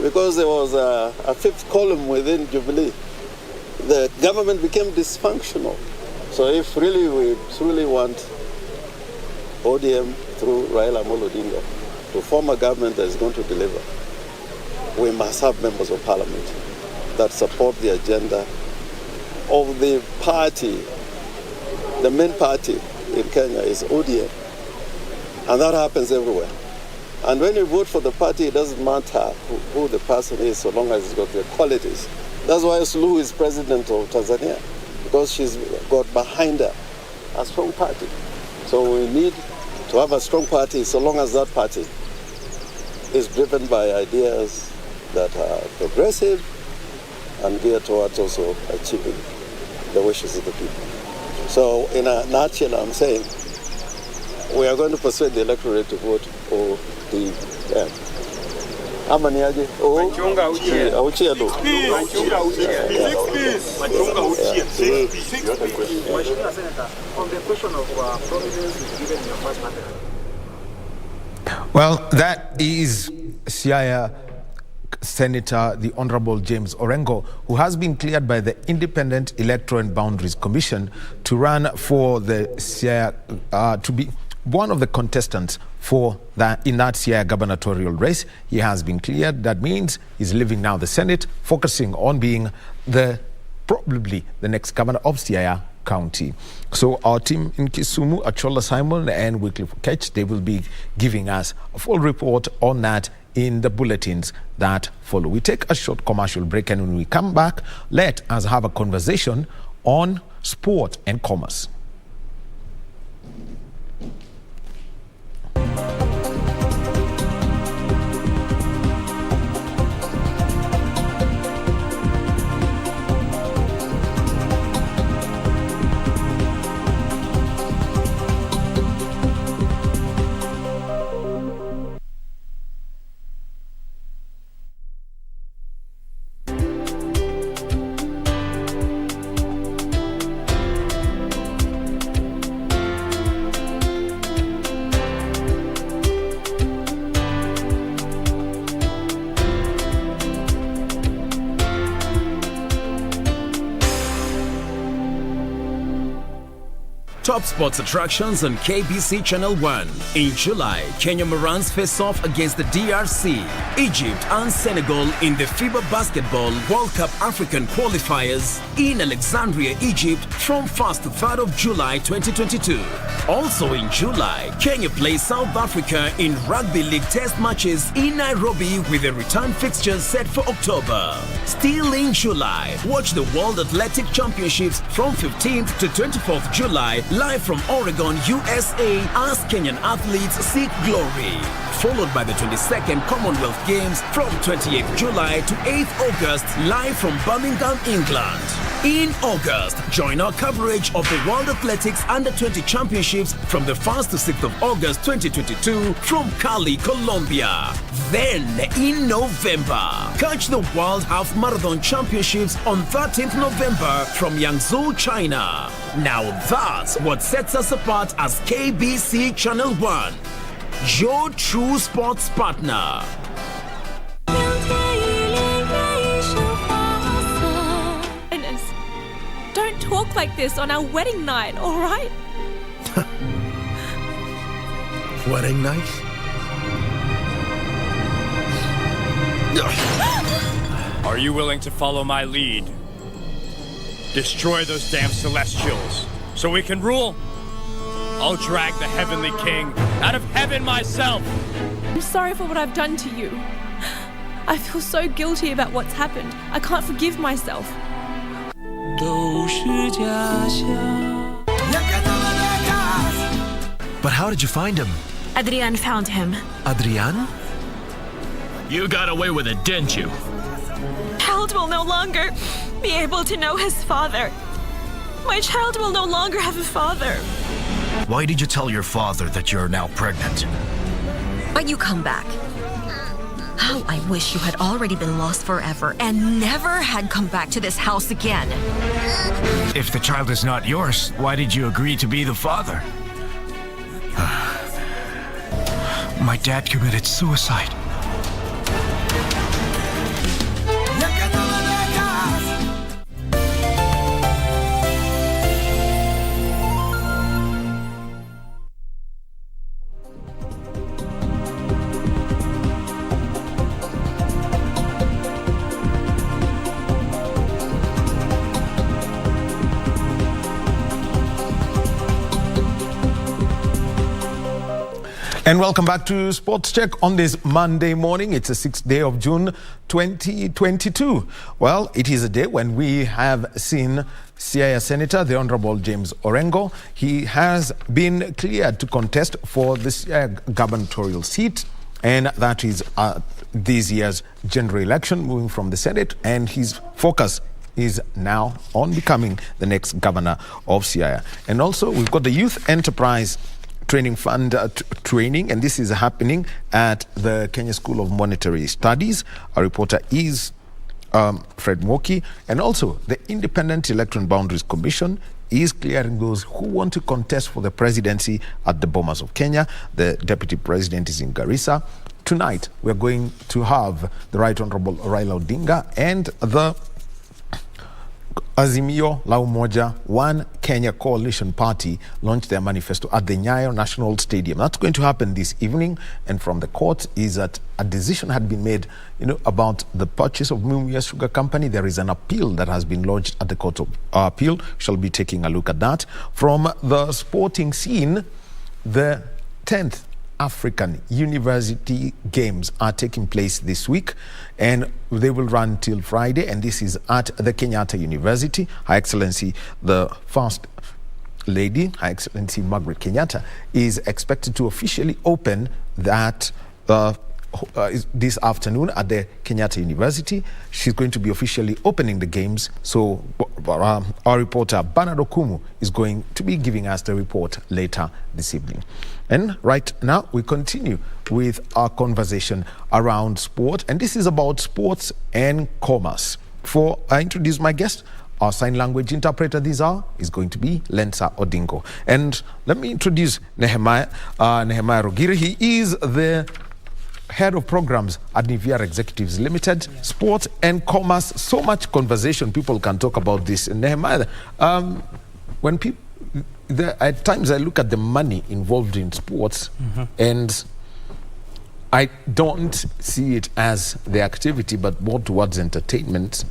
because there was a fifth column within Jubilee, the government became dysfunctional. So if really we truly want ODM through Raila Amolo Odinga to form a government that is going to deliver, we must have members of parliament that support the agenda of the party. The main party in Kenya is ODM, and that happens everywhere. And when you vote for the party, it doesn't matter who the person is, so long as it's got the qualities. That's why Suluhu is president of Tanzania, because she's got behind her a strong party. So we need to have a strong party, so long as that party is driven by ideas that are progressive and geared towards also achieving the wishes of the people. So in a nutshell, I'm saying we are going to persuade the electorate to vote ODM. Amaniaje? Machunga Uchie. Uchie Lu. Machunga Uchie. Machunga Uchie. Mheshimiwa Senator, on the question of prominence given in your first matter. Well, that is Siaya Senator, the Honorable James Orengo, who has been cleared by the Independent Electoral and Boundaries Commission to run for the Siaya, to be one of the contestants for that in that Siaya gubernatorial race. He has been cleared. That means he's leaving now the Senate, focusing on being probably the next governor of Siaya County. So our team in Kisumu, Achola Simon and Wycliffe Ketch, they will be giving us a full report on that in the bulletins that follow. We take a short commercial break, and when we come back, let us have a conversation on sport and commerce. Top sports attractions on KBC Channel 1. In July, Kenya Morans face off against the DRC, Egypt and Senegal in the FIBA Basketball World Cup African qualifiers in Alexandria, Egypt from 1st to 3rd of July 2022. Also in July, Kenya plays South Africa in Rugby League test matches in Nairobi with the return fixtures set for October. Still in July, watch the World Athletic Championships from 15th to 24th July live from Oregon, USA as Kenyan athletes seek glory. Followed by the 22nd Commonwealth Games from 28th July to 8th August live from Birmingham, England. In August, join our coverage of the World Athletics Under-20 Championships from the 1st to 6th of August 2022 from Cali, Colombia. Then, in November, catch the World Half Marathon Championships on 13th November from Yangzhou, China. Now that's what sets us apart as KBC Channel 1, your true sports partner. Don't talk like this on our wedding night, all right? Wedding night? Are you willing to follow my lead? Destroy those damn Celestials so we can rule? I'll drag the Heavenly King out of heaven myself! I'm sorry for what I've done to you. I feel so guilty about what's happened. I can't forgive myself. But how did you find him? Adrian found him. Adrian? You got away with it, didn't you? Child will no longer be able to know his father. My child will no longer have a father. Why did you tell your father that you're now pregnant? But you come back. How I wish you had already been lost forever and never had come back to this house again. If the child is not yours, why did you agree to be the father? My dad committed suicide. And welcome back to Sports Check on this Monday morning. It's the 6th day of June 2022. Well, it is a day when we have seen Siaya Senator, the Honorable James Orengo. He has been cleared to contest for this gubernatorial seat, and that is this year's general election, moving from the Senate, and his focus is now on becoming the next governor of Siaya. And also, we've got the Youth Enterprise Training Fund training, and this is happening at the Kenya School of Monetary Studies. Our reporter is Fred Moki, and also the Independent Electoral Boundaries Commission is clearing those who want to contest for the presidency at the Bomas of Kenya. The deputy president is in Garissa. Tonight, we're going to have the Right Honorable Raila Odinga and the Azimio La Umoja One Kenya Coalition Party launch their manifesto at the Nyayo National Stadium. That's going to happen this evening, and from the court is that a decision had been made, about the purchase of Mumia Sugar Company. There is an appeal that has been lodged at the Court of Appeal. Shall be taking a look at that. From the sporting scene, the 10th African University Games are taking place this week, and they will run till Friday, and this is at the Kenyatta University. Her Excellency, the First Lady, Her Excellency Margaret Kenyatta, is expected to officially open that this afternoon at the Kenyatta University. She's going to be officially opening the games. So our reporter Bernard Okumu is going to be giving us the report later this evening. And right now we continue with our conversation around sport, and this is about sports and commerce. Before I introduce my guest, our sign language interpreter this hour is going to be Lensa Odingo. And let me introduce Nehemiah Rogiri. He is the head of programs at Nivea Executives Limited, sports and commerce. So much conversation, people can talk about this. And Nehemiah, when people, at times I look at the money involved in sports, and I don't see it as the activity, but more towards entertainment.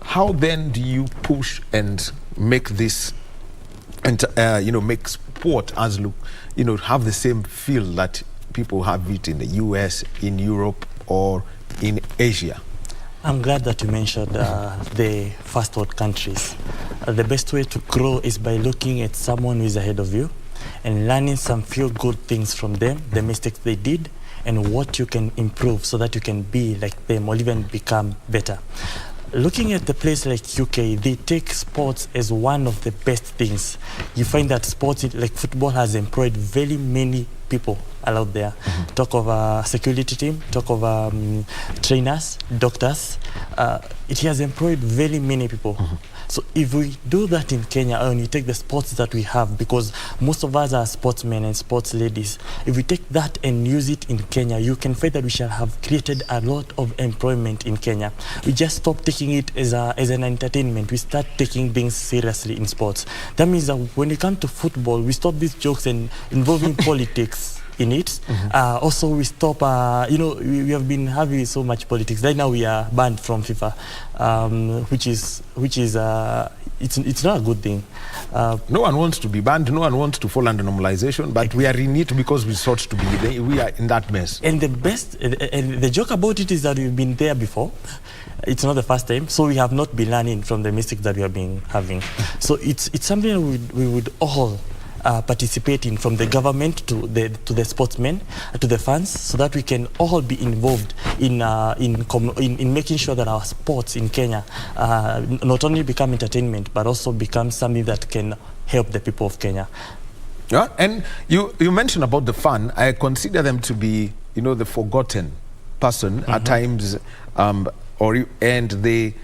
How then do you push and make this, make sport as look, have the same feel that people have it in the US, in Europe, or in Asia? I'm glad that you mentioned the first world countries. The best way to grow is by looking at someone who is ahead of you and learning some few good things from them, the mistakes they did, and what you can improve so that you can be like them or even become better. Looking at the place like UK, they take sports as one of the best things. You find that sports, like football, has employed very many people out there. Talk of a security team, talk of trainers, doctors. It has employed very many people. So if we do that in Kenya, and we take the sports that we have, because most of us are sportsmen and sports ladies, if we take that and use it in Kenya, you can find that we shall have created a lot of employment in Kenya. We just stop taking it as an entertainment. We start taking things seriously in sports. That means that when it comes to football, we stop these jokes and involving politics in it. Also, we stop, we have been having so much politics. Right now, we are banned from FIFA, which is it's not a good thing. No one wants to be banned. No one wants to fall under normalization, but we are in it because we sought to be. We are in that mess. And the joke about it is that we've been there before. It's not the first time, so we have not been learning from the mistakes that we have been having. So it's something we would all participate in, from the government to the sportsmen, to the fans, so that we can all be involved in making sure that our sports in Kenya not only become entertainment, but also become something that can help the people of Kenya. Yeah, and you mentioned about the fan. I consider them to be, the forgotten person at times, and they,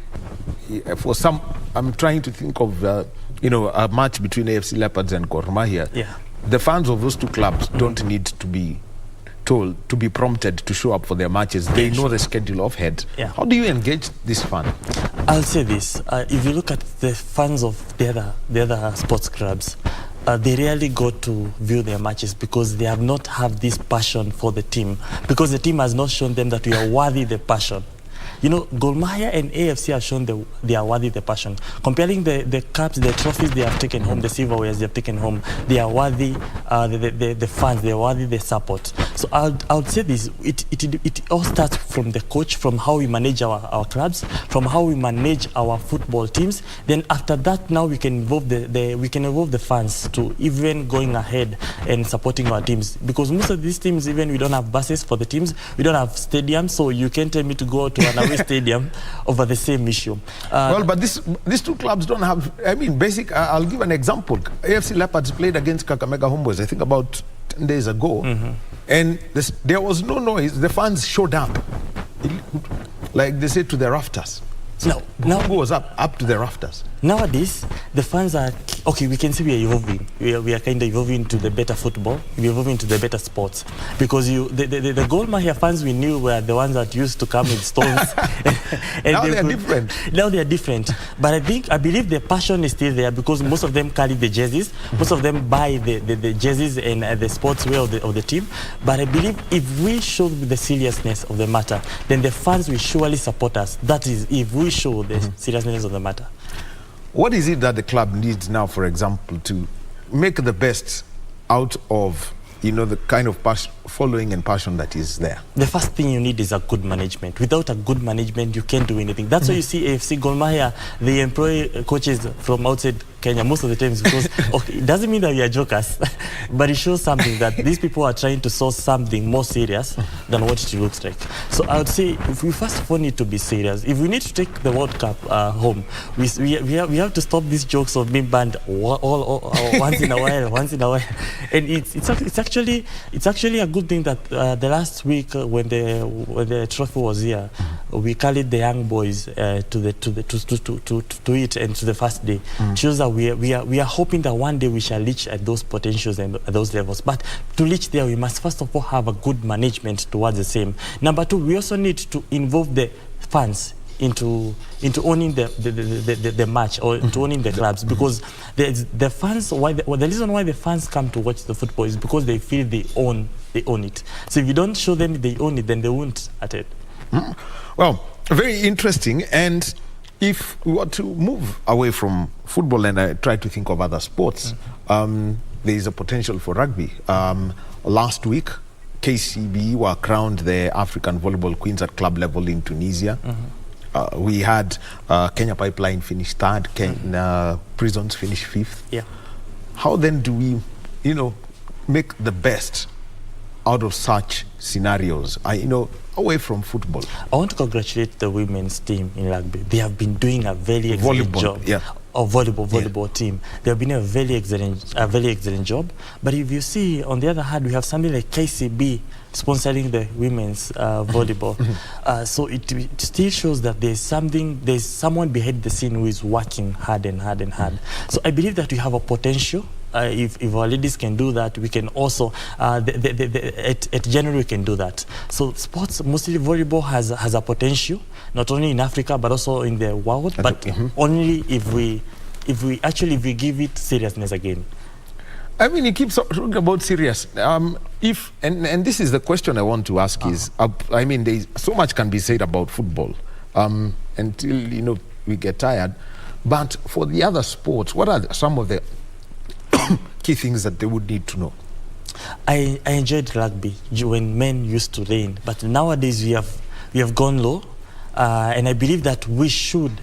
for some, I'm trying to think of, a match between AFC Leopards and Gor Mahia. Yeah. The fans of those two clubs don't need to be told, to be prompted to show up for their matches. They know the schedule of head. Yeah. How do you engage this fan? I'll say this. If you look at the fans of the other sports clubs, they rarely go to view their matches because they have not have this passion for the team, because the team has not shown them that we are worthy the passion. Gor Mahia and AFC have shown they are worthy the passion. Comparing the cups, the trophies they have taken home, the silverwares they have taken home, they are worthy the fans, they are worthy the support. So I would say this, it all starts from the coach, from how we manage our clubs, from how we manage our football teams. Then after that, now we can involve the fans to even going ahead and supporting our teams. Because most of these teams, even we don't have buses for the teams, we don't have stadiums, so you can't tell me to go to an stadium over the same issue. Well, but these two clubs don't have, I'll give an example. AFC Leopards played against Kakamega Homeboys, I think about 10 days ago, and there was no noise. The fans showed up, like they said, to the rafters. Now who was up to the rafters? Nowadays, the fans are, okay, we can see we are evolving. We are kind of evolving to the better football. We are evolving to the better sports. Because the Gor Mahia fans we knew were the ones that used to come with stones. And now they are different. Now they are different. But I believe the passion is still there, because most of them carry the jerseys. Most of them buy the jerseys and the sportswear of the team. But I believe if we show the seriousness of the matter, then the fans will surely support us. That is, if we show the seriousness of the matter. What is it that the club needs now, for example, to make the best out of, the kind of following and passion that is there? The first thing you need is a good management. Without a good management, you can't do anything. That's why you see AFC Gor Mahia, they employ coaches from outside Kenya most of the times, because it doesn't mean that we are jokers, but it shows something that these people are trying to source something more serious than what it looks like. So I would say, if we first of all need to be serious, if we need to take the World Cup home, we have to stop these jokes of being banned once in a while, and it's actually a good thing that the last week when the trophy was here, we carried the young boys to it and to the first day. Shows that we are hoping that one day we shall reach at those potentials and at those levels. But to reach there, we must first of all have a good management towards the same. Number two, we also need to involve the fans into owning the match, or into owning the clubs, because the fans, the reason why the fans come to watch the football is because they feel they own it. So if you don't show them they own it, then they won't attend. Well, very interesting. And if we were to move away from football and I try to think of other sports, there is a potential for rugby. Last week, KCB were crowned the African Volleyball Queens at club level in Tunisia. We had Kenya Pipeline finish third, Prisons finish fifth. Yeah. How then do we, make the best out of such scenarios, away from football? I want to congratulate the women's team in rugby. They have been doing a very excellent job. Yeah. Or volleyball team. They have been a very excellent job. But if you see, on the other hand, we have something like KCB sponsoring the women's volleyball. So it still shows that there's someone behind the scene who is working hard and hard and hard. So I believe that we have a potential. If our ladies can do that, we can also, at January we can do that. So sports, mostly volleyball has a potential, not only in Africa, but also in the world, but only if we give it seriousness again. I mean, you keep talking about serious. And this is the question I want to ask is, I mean, so much can be said about football until, we get tired. But for the other sports, what are some of the key things that they would need to know? I enjoyed rugby when men used to reign, but nowadays we have gone low, and I believe that we should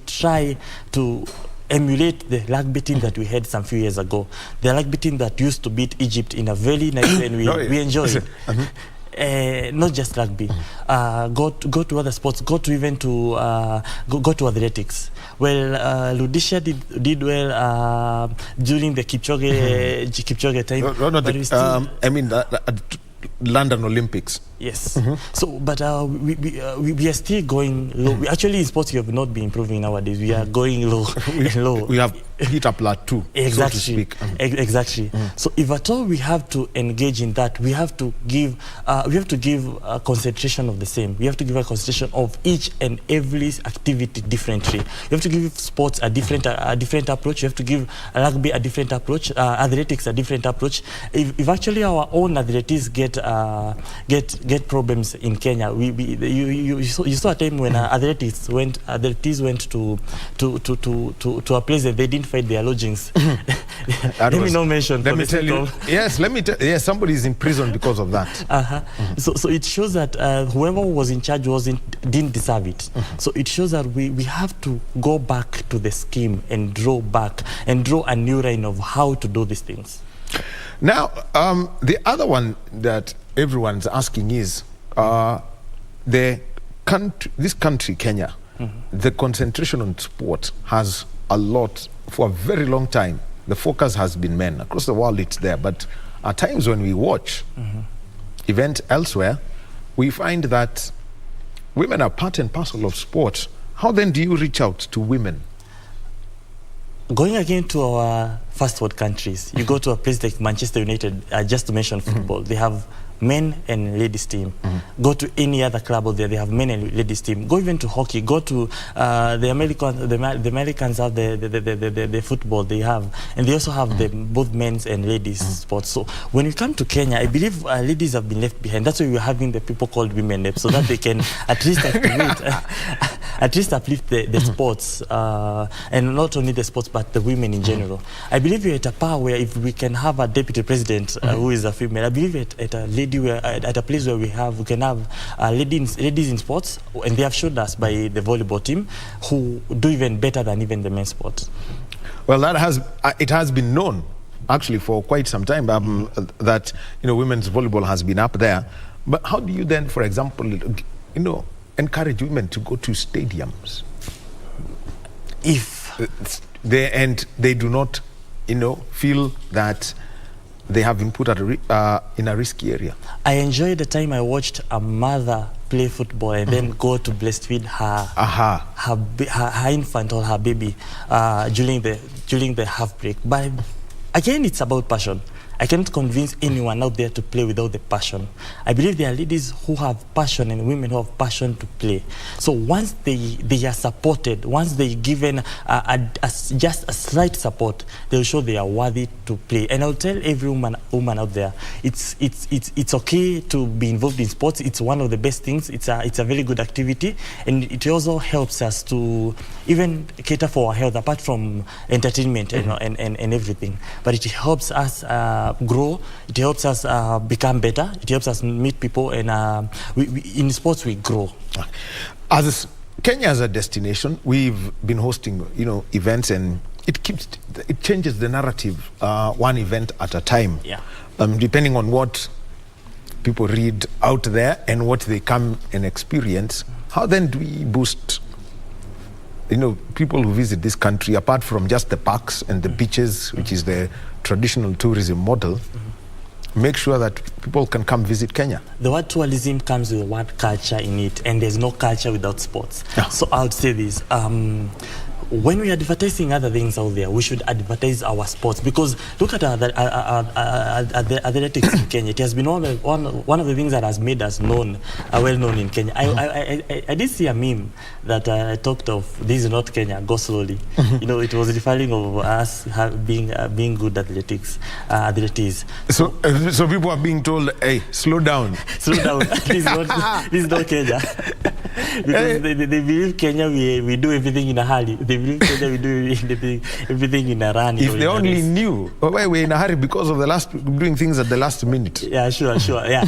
try to emulate the rugby team that we had some few years ago. The rugby team that used to beat Egypt in a very nice way, and we enjoyed it. Not just rugby. Go to other sports. Go to athletics. Well, Ludisha did well during the Kipchoge time. I mean, London Olympics. Yes. So, but we are still going low. Actually, in sports, we have not been improving nowadays. We are going low. We have hit a plateau, exactly, so to speak. Exactly. So, if at all we have to engage in that, we have to give a concentration of the same. We have to give a concentration of each and every activity differently. You have to give sports a different approach. You have to give rugby a different approach. Athletics a different approach. If actually our own athletes get problems in Kenya, you saw a time when athletes went to a place that they didn't find their lodgings. Let me not mention. Let me tell you. Yes, yes, somebody is in prison because of that. So it shows that whoever was in charge didn't deserve it. So it shows that we have to go back to the scheme and draw a new line of how to do these things. Now, the other one that everyone's asking is this country, Kenya, the concentration on sport has a lot, for a very long time, the focus has been men. Across the world, it's there. But at times when we watch events elsewhere, we find that women are part and parcel of sport. How then do you reach out to women? Going again to our first world countries, you go to a place like Manchester United, just to mention football, they have men and ladies team. Go to any other club out there, they have men and ladies team. Go even to hockey. Go to the Americans have the football they have, and they also have both men's and ladies sports. So when we come to Kenya, I believe ladies have been left behind. That's why we're having the people called women, so that they can at least uplift the sports, and not only the sports but the women in general. I believe we're at a power where if we can have a deputy president who is a female, I believe at a place where we can have ladies in sports, and they have showed us by the volleyball team who do even better than even the men's sports. Well, it has been known actually for quite some time that women's volleyball has been up there. But how do you then, for example, encourage women to go to stadiums if they do not feel that they have been put in a risky area? I enjoyed the time I watched a mother play football and then go to breastfeed her infant or her baby during the half break. But again, it's about passion. I cannot convince anyone out there to play without the passion. I believe there are ladies who have passion and women who have passion to play. So once they are supported, once they're given just a slight support, they'll show they are worthy to play. And I'll tell every woman out there, it's okay to be involved in sports. It's one of the best things. It's a very good activity, and it also helps us to even cater for our health, apart from entertainment and everything. But it helps us grow, it helps us become better, it helps us meet people, and in sports we grow. As Kenya as a destination, we've been hosting events, and it changes the narrative one event at a time. depending on what people read out there and what they come and experience, how then do we boost, people who visit this country, apart from just the parks and the beaches, which is the traditional tourism model, make sure that people can come visit Kenya? The word tourism comes with the word culture in it, and there's no culture without sports. So I would say this. When we are advertising other things out there, we should advertise our sports, because look at the athletics in Kenya. It has been one of the things that has made us well known in Kenya. I did see a meme that talked of, this is not Kenya, go slowly. It was referring of us being good athletics. So people are being told, hey, slow down. Slow down. This is not Kenya. Because they believe Kenya, we do everything in a hurry. They believe Kenya, we do everything in a run. If they only knew, why we're in a hurry because of doing things at the last minute. Yeah, sure. Yeah,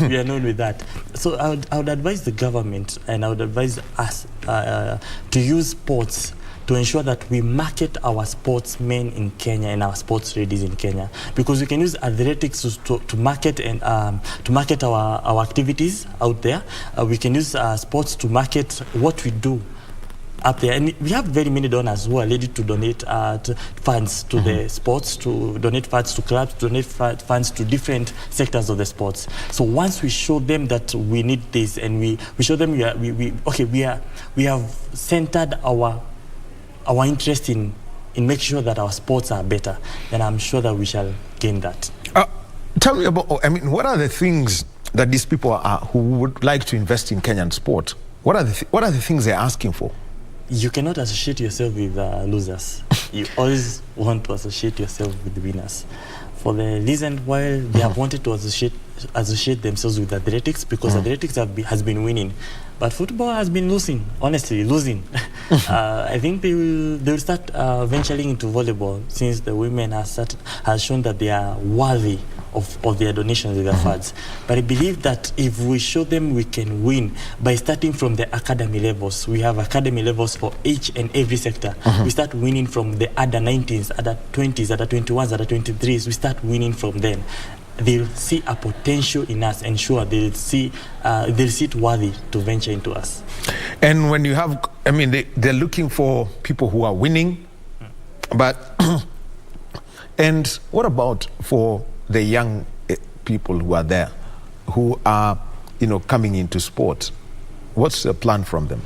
we are known with that. So I would advise the government, and I would advise us to use sports to ensure that we market our sportsmen in Kenya and our sports ladies in Kenya, because we can use athletics to market and to market our activities out there. We can use sports to market what we do up there, and we have very many donors who are ready to donate funds to the sports, to donate funds to clubs, to donate funds to different sectors of the sports. So once we show them that we need this, and we show them we have centered our interest in making sure that our sports are better, then I'm sure that we shall gain that. Tell me about, what are the things that these people who would like to invest in Kenyan sport, what are the things they're asking for? You cannot associate yourself with losers. You always want to associate yourself with winners. For the reason why they have wanted to associate themselves with athletics, because athletics has been winning, but football has been losing. Honestly, losing. I think they will start venturing into volleyball, since the women has shown that they are worthy of their donations with their funds. But I believe that if we show them we can win by starting from the academy levels, we have academy levels for each and every sector. We start winning from the under 19s, under 20s, under 21s, under 23s. We start winning from them. They'll see a potential in us, and sure, they'll see it worthy to venture into us. And when you have, they're looking for people who are winning, but and what about for the young people who are there, who are, coming into sport? What's the plan from them?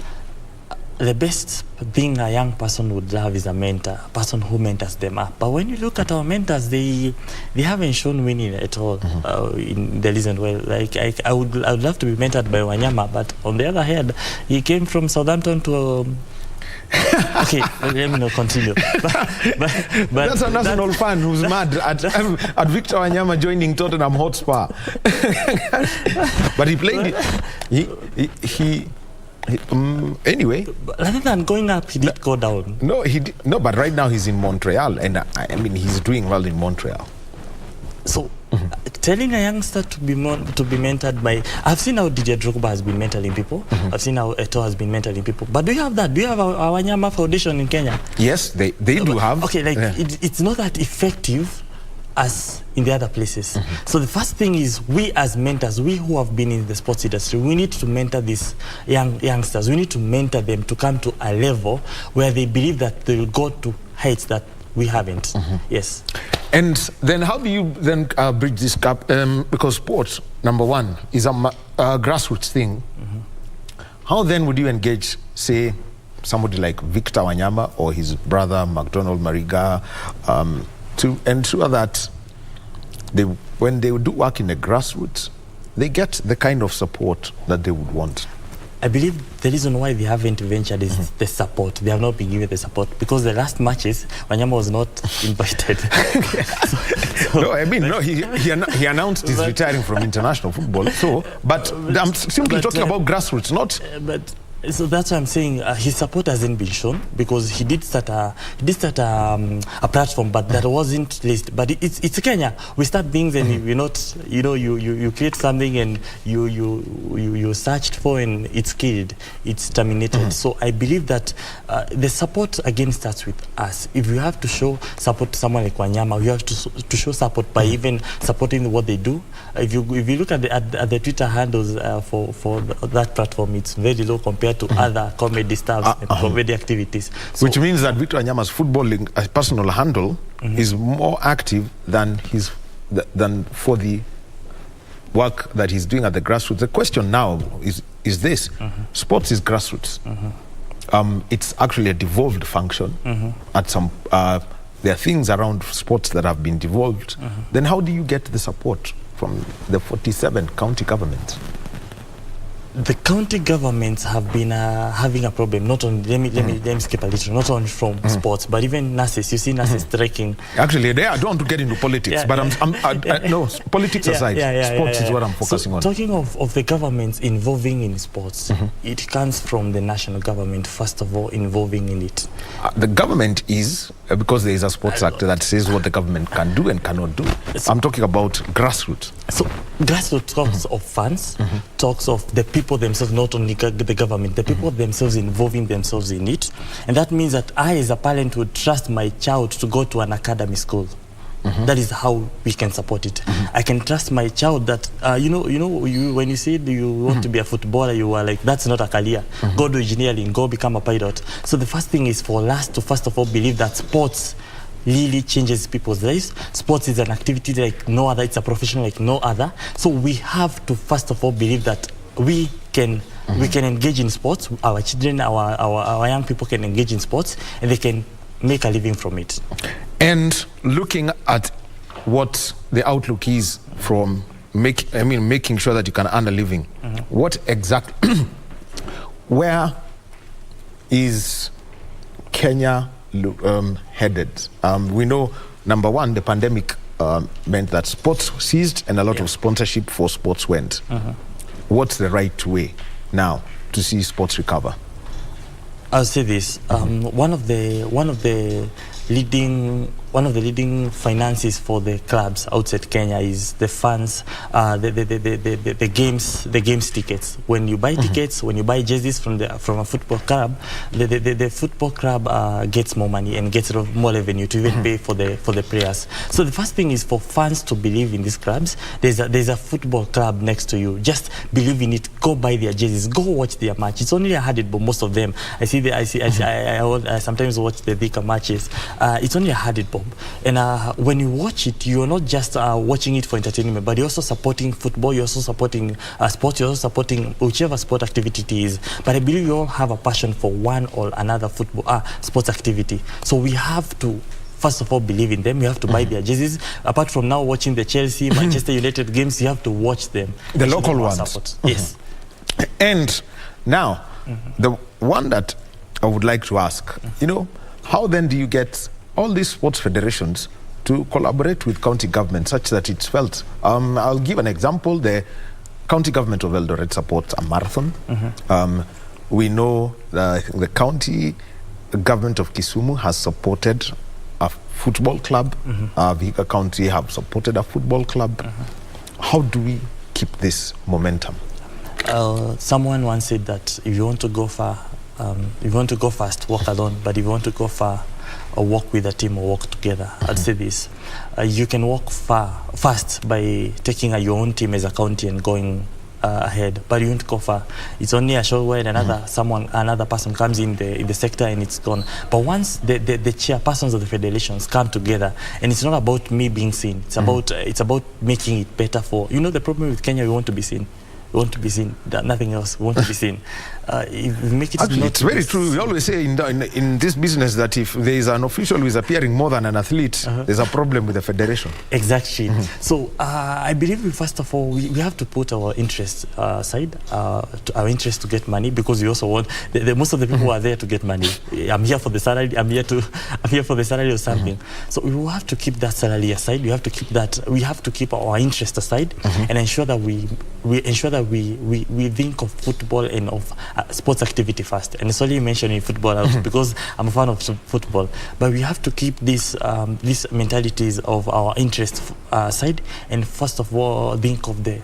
The best thing a young person would have is a mentor, a person who mentors them up. But when you look at our mentors, they haven't shown winning at all in the recent way. Like I would love to be mentored by Wanyama, but on the other hand, he came from Southampton to okay, let me not continue. But that's a national fan who's mad at Victor Wanyama joining Tottenham Hotspur. But he played it. Anyway, rather than going up, he did go down. No, he did, no. But right now he's in Montreal, and he's doing well in Montreal. So, telling a youngster to be mentored by, I've seen how DJ Drogba has been mentoring people. I've seen how Eto'o has been mentoring people. But do you have that? Do you have our Wanyama Foundation in Kenya? Yes, they do have. Okay, it's not that effective as in the other places. So the first thing is, we as mentors, we who have been in the sports industry, we need to mentor these youngsters. We need to mentor them to come to a level where they believe that they will go to heights that we haven't. Yes. And then how do you then bridge this gap? Because sports, number one, is a grassroots thing. How then would you engage, say, somebody like Victor Wanyama or his brother, McDonald Mariga, to ensure that when they do work in the grassroots, they get the kind of support that they would want? I believe the reason why they haven't ventured is the support. They have not been given the support, because the last matches, Wanyama was not invited. He announced he's retiring from international football. So, but I'm simply talking about grassroots, not. So that's why I'm saying his support hasn't been shown, because he did start a platform, but that wasn't listed. But it's Kenya. We start things and we're not, you create something and you searched for and it's killed, it's terminated. So I believe that the support again starts with us. If you have to show support to someone like Wanyama, you have to show support by even supporting what they do. If you look at the Twitter handles for that platform, it's very low compared to other comedy stars and comedy activities. So, which means that Victor Anyama's footballing personal handle is more active than than for the work that he's doing at the grassroots. The question now is this: sports is grassroots. It's actually a devolved function. At some, there are things around sports that have been devolved. Then how do you get the support from the 47 county governments? The county governments have been having a problem. Not only, let me skip a little. Not only from sports, but even nurses. You see nurses striking. Actually, I don't want to get into politics, but no, politics aside, sports is what I'm focusing on. Talking of the governments involving in sports, it comes from the national government first of all involving in it. The government is because there is a sports act that says what the government can do and cannot do. I'm talking about grassroots. So grassroots talks of funds, talks of the people themselves, not only the government, the people themselves involving themselves in it. And that means that I as a parent would trust my child to go to an academy school. That is how we can support it. I can trust my child that, when you said you want to be a footballer, you were like, that's not a career. Go do engineering, go become a pilot. So the first thing is for us to first of all believe that sports really changes people's lives. Sports is an activity like no other. It's a profession like no other. So we have to first of all believe that we can engage in sports. Our children, our young people can engage in sports, and they can make a living from it. And looking at what the outlook is from making sure that you can earn a living, what exactly, where is Kenya headed? We know, number one, the pandemic meant that sports ceased and a lot of sponsorship for sports went. What's the right way now to see sports recover? I'll say this: one of the leading finances for the clubs outside Kenya is the funds, the games tickets. When you buy tickets, when you buy jerseys from a football club, the football club gets more money and gets more revenue to even pay for the players. So the first thing is for fans to believe in these clubs. There's a football club next to you. Just believe in it. Go buy their jerseys. Go watch their match. It's only a hundred, but most of them I sometimes watch the Thika matches. It's only a hundred bob. And when you watch it, you're not just watching it for entertainment, but you're also supporting football, you're also supporting sports, you're also supporting whichever sport activity it is. But I believe you all have a passion for one or another sports activity. So we have to first of all believe in them. You have to buy their jerseys. Apart from now watching the Chelsea, Manchester United games, you have to watch them. The local ones. Yes. And now, the one that I would like to ask, how then do you get all these sports federations to collaborate with county government such that it's felt? I'll give an example. The county government of Eldoret supports a marathon. We know the county government of Kisumu has supported a football club. Vihiga County have supported a football club. How do we keep this momentum? Someone once said that if you want to go far, if you want to go fast, walk alone. But if you want to go far, or walk with a team or walk together. I'd say this: you can walk fast by taking your own team as a county and going ahead, but you won't go far. It's only a short way, and another person comes in the sector and it's gone. But once the chairpersons of the federations come together, and it's not about me being seen. It's about making it better for the problem with Kenya. We want to be seen. We want to be seen. Nothing else. We want to be seen. If we make it actually, it's very true. We always say in this business that if there is an official who is appearing more than an athlete, there's a problem with the federation. Exactly. So I believe first of all we have to put our interest aside, our interest to get money, because we also want most of the people are there to get money. I'm here for the salary. I'm here for the salary or something. So we will have to keep that salary aside. We have to keep our interest aside and ensure that we we ensure that we think of football and of sports activity first. And sorry you mentioned in football because I'm a fan of football. But we have to keep these mentalities of our interest side, and first of all think of the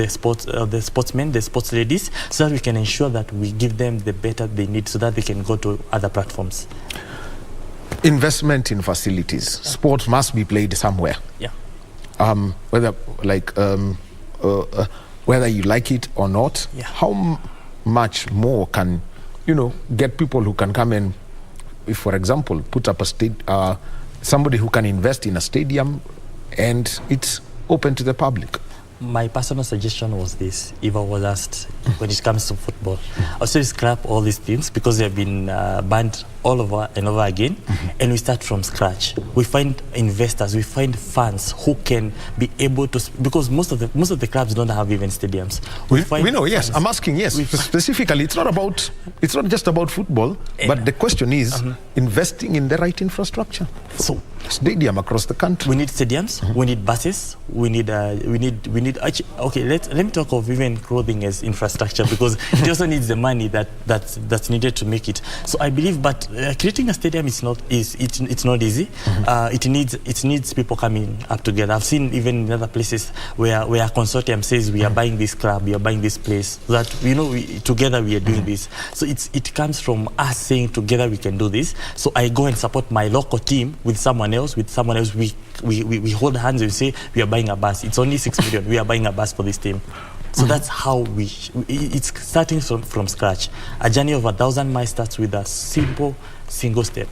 sportsmen, the sports ladies, so that we can ensure that we give them the better they need so that they can go to other platforms. Investment in facilities. Sport must be played somewhere. Yeah. Whether you like it or not, how much more can, get people who can come and, if, for example, put up somebody who can invest in a stadium and it's open to the public? My personal suggestion was this: if I was asked when it comes to football, I'll say scrap all these things because they have been banned all over and over again, and we start from scratch. We find investors, we find fans who can be able to, because most of the clubs don't have even stadiums. We know, yes. I'm asking, yes. Specifically, it's not just about football, but the question is investing in the right infrastructure. So stadium across the country. We need stadiums. We need buses. We need. Okay, let me talk of even clothing as infrastructure because it also needs the money that's needed to make it. So I believe, but creating a stadium it's not easy. It needs people coming up together. I've seen even in other places where a consortium says we are buying this club, we are buying this place, so that together we are doing this. So it comes from us saying together we can do this. So I go and support my local team with someone else. We hold hands and say we are buying a bus. It's only 6 million. We are buying a bus for this team. So that's how it's starting from scratch. A journey of 1,000 miles starts with a single step.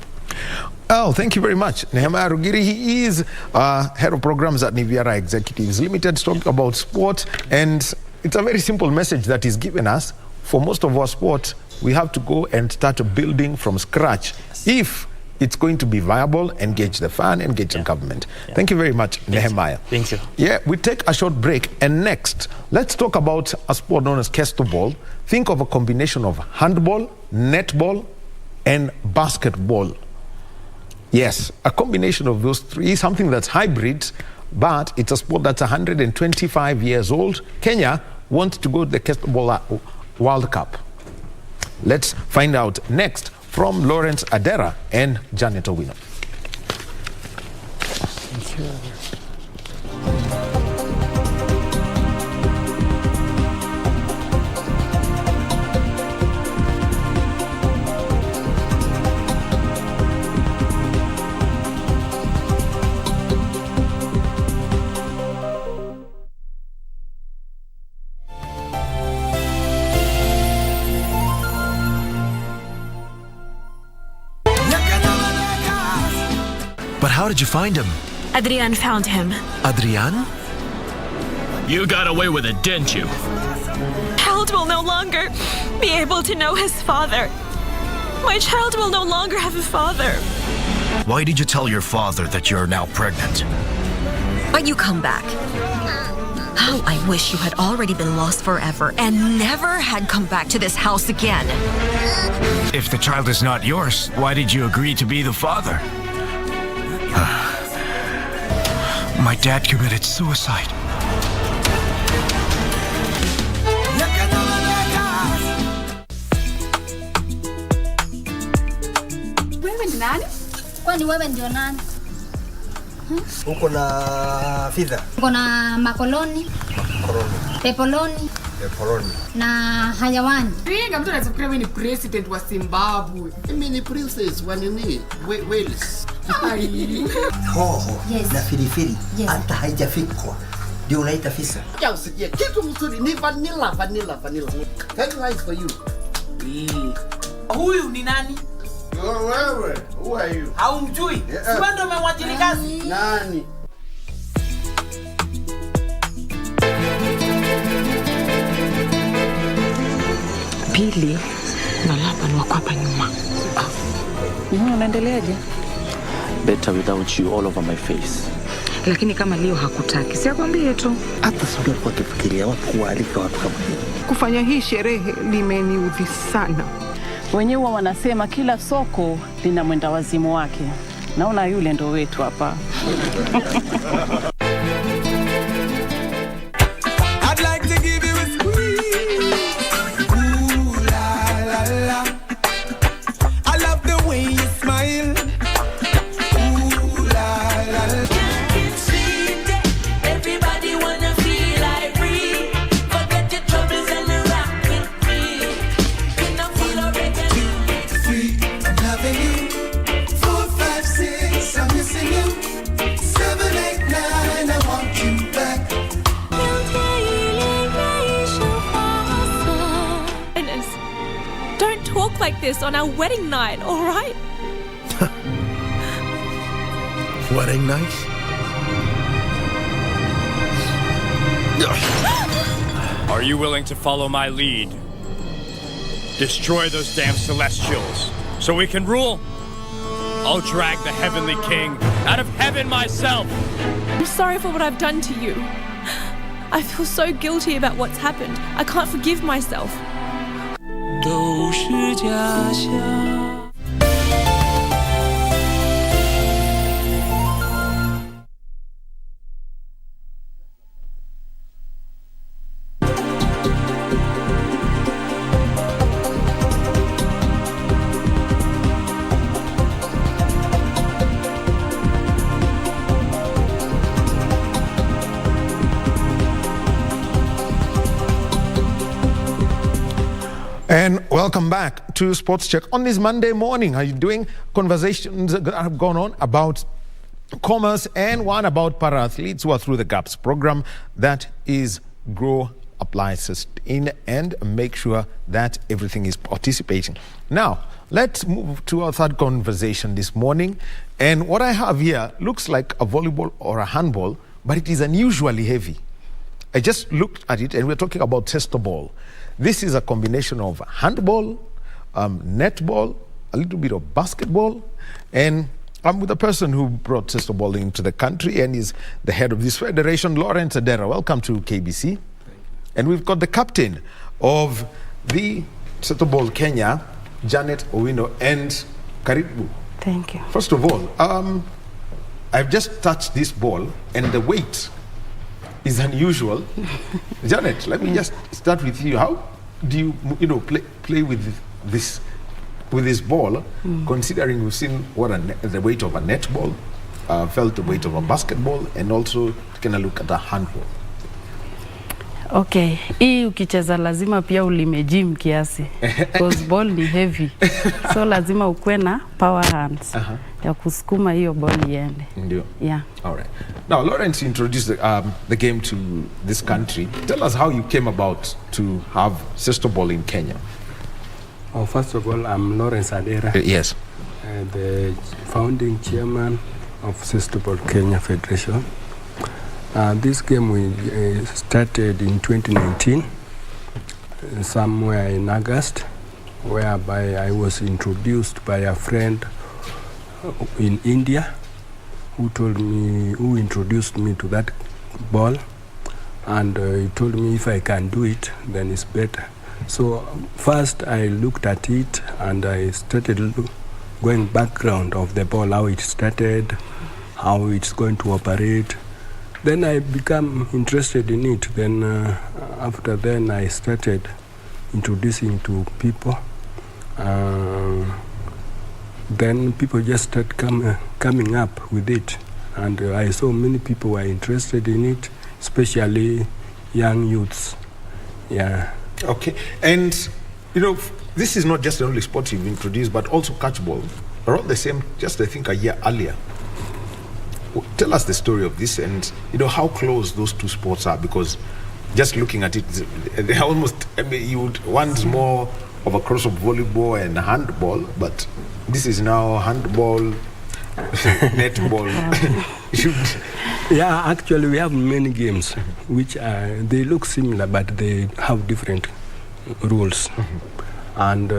Oh, thank you very much. Nehemiah Rugiri, he is head of programs at Niviera Executives Limited, talking about sport. And it's a very simple message that he's given us. For most of our sport, we have to go and start building from scratch. Yes. If it's going to be viable, engage the fan, engage the government. Yeah. Thank you very much, Nehemiah. Thank you. Yeah, we take a short break, and next, let's talk about a sport known as Kesto ball. Think of a combination of handball, netball, and basketball. Yes, a combination of those three, something that's hybrid, but it's a sport that's 125 years old. Kenya wants to go to the Kesto ball World Cup. Let's find out next from Lawrence Adera and Janet Owino. Thank you. How did you find him? Adrian found him. Adrian? You got away with it, didn't you? Child will no longer be able to know his father. My child will no longer have a father. Why did you tell your father that you're now pregnant? But you come back. How I wish you had already been lost forever and never had come back to this house again. If the child is not yours, why did you agree to be the father? My dad committed suicide. Wewe ni nani? Kwani wewe ndio nani? Uko na fedha? Uko na makoloni? Pepoloni? Pepoloni. Na hayawani? Ringa mtu anafikiria wewe ni president wa Zimbabwe. Mimi ni princess wa nini? Wales. Hoho. Yes. Na filifili. Yes. Hata haijafikwa. Ndio unaita fisa. Ya usikie kitu mzuri ni vanilla. Very nice for you. Huyu ni nani? Wewe. Who are you? Haumjui? Si wewe ndio umemwajiri kazi? Nani? Pili na lapa ni wako hapa nyuma. Unaendeleaje? Better without you all over my face. Lakini kama leo hakutaki, si akwambie tu. Hata sio kwa kufikiria watu kualika watu kama hivi. Kufanya hii sherehe limeniudhi sana. Wenyewe wanasema kila soko lina mwenda wazimu wake. Naona yule ndo wetu hapa. I'd like to give you look like this on our wedding night, all right? Wedding night? Are you willing to follow my lead? Destroy those damn Celestials, so we can rule? I'll drag the Heavenly King out of heaven myself! I'm sorry for what I've done to you. I feel so guilty about what's happened. I can't forgive myself. And welcome back to Sports Check on this Monday morning. How are you doing? Conversations have gone on about commerce and one about para-athletes who are through the GAPS program that is Grow, Apply, Sustain and make sure that everything is participating. Now, let's move to our third conversation this morning. And what I have here looks like a volleyball or a handball, but it is unusually heavy. I just looked at it and we're talking about tester ball. This is a combination of handball, netball, a little bit of basketball, and I'm with a person who brought tester ball into the country and is the head of this federation, Lawrence Adera. Welcome to KBC. And we've got the captain of the tester ball Kenya, Janet Owino, and Karibu. Thank you. First of all, I've just touched this ball and the weight is unusual. Janet, let me just start with you. How do you play with this ball, considering we've seen what the weight of a netball, felt the weight of a basketball, and also taking a look at a handball? Okay, hii ukicheza lazima pia ulime gym kiasi because ball ni heavy, so lazima ukue na power hands ya kusukuma hiyo ball iende. Ndio. Yeah. All right. Now, Lawrence introduced the game to this country. Tell us how you came about to have sister ball in Kenya. Oh, first of all, I'm Lawrence Adera. Yes. The founding chairman of Sister Ball Kenya Federation. This game we started in 2019, somewhere in August, whereby I was introduced by a friend in India who introduced me to that ball, and he told me if I can do it, then it's better. So first I looked at it and I started going background of the ball, how it started, how it's going to operate. Then I became interested in it. Then after then I started introducing to people. Then people just started coming up with it. And I saw many people were interested in it, especially young youths. Yeah. Okay. And, this is not just the only sport you've introduced, but also catchball. Around the same, just I think a year earlier. Tell us the story of this and how close those two sports are, because just looking at it, they almost, one's more of a cross of volleyball and handball, but this is now handball, netball. Yeah, actually we have many games which they look similar, but they have different rules. And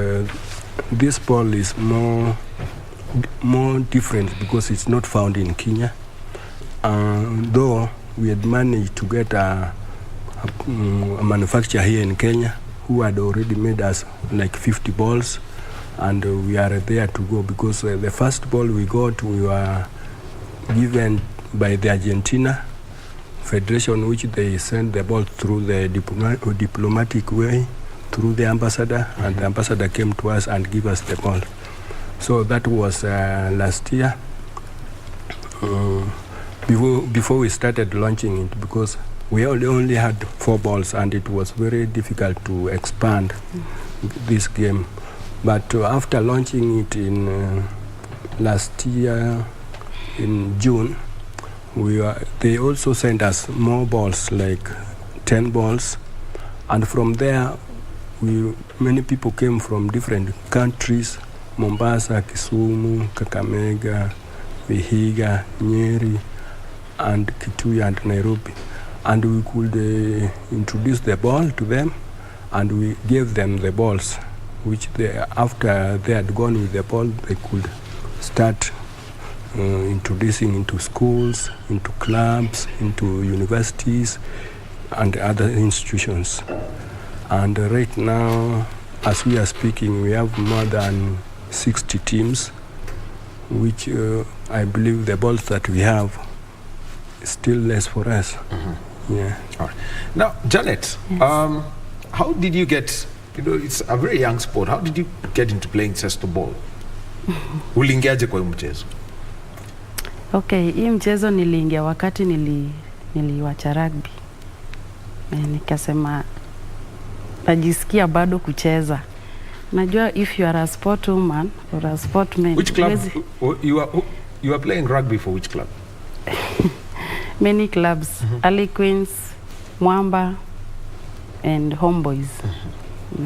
this ball is more different because it's not found in Kenya. Though we had managed to get a manufacturer here in Kenya who had already made us like 50 balls, and we are there to go because the first ball we got, we were given by the Argentina Federation, which they sent the ball through the diplomatic way, through the ambassador, and the ambassador came to us and gave us the ball. So that was last year. Before we started launching it, because we only had 4 balls and it was very difficult to expand this game. But after launching it in last year in June, they also sent us more balls, like 10 balls, and from there many people came from different countries, Mombasa, Kisumu, Kakamega, Vihiga, Nyeri, and Kitui and Nairobi. And we could introduce the ball to them, and we gave them the balls, which after they had gone with the ball, they could start introducing into schools, into clubs, into universities, and other institutions. And right now, as we are speaking, we have more than 60 teams, which I believe the balls that we have is still less for us. Yeah. All right. Now, Janet, Yes. How did you get, it's a very young sport, how did you get into playing cesto ball? Uliingiaje kwa hii mchezo? Okay, hii mchezo niliingia wakati niliwacha rugby. Nikasema najisikia bado kucheza. Najua if you are a sport woman or a sportman. Which club? You are playing rugby for which club? Many clubs. Ali Queens, Mwamba, and Homeboys.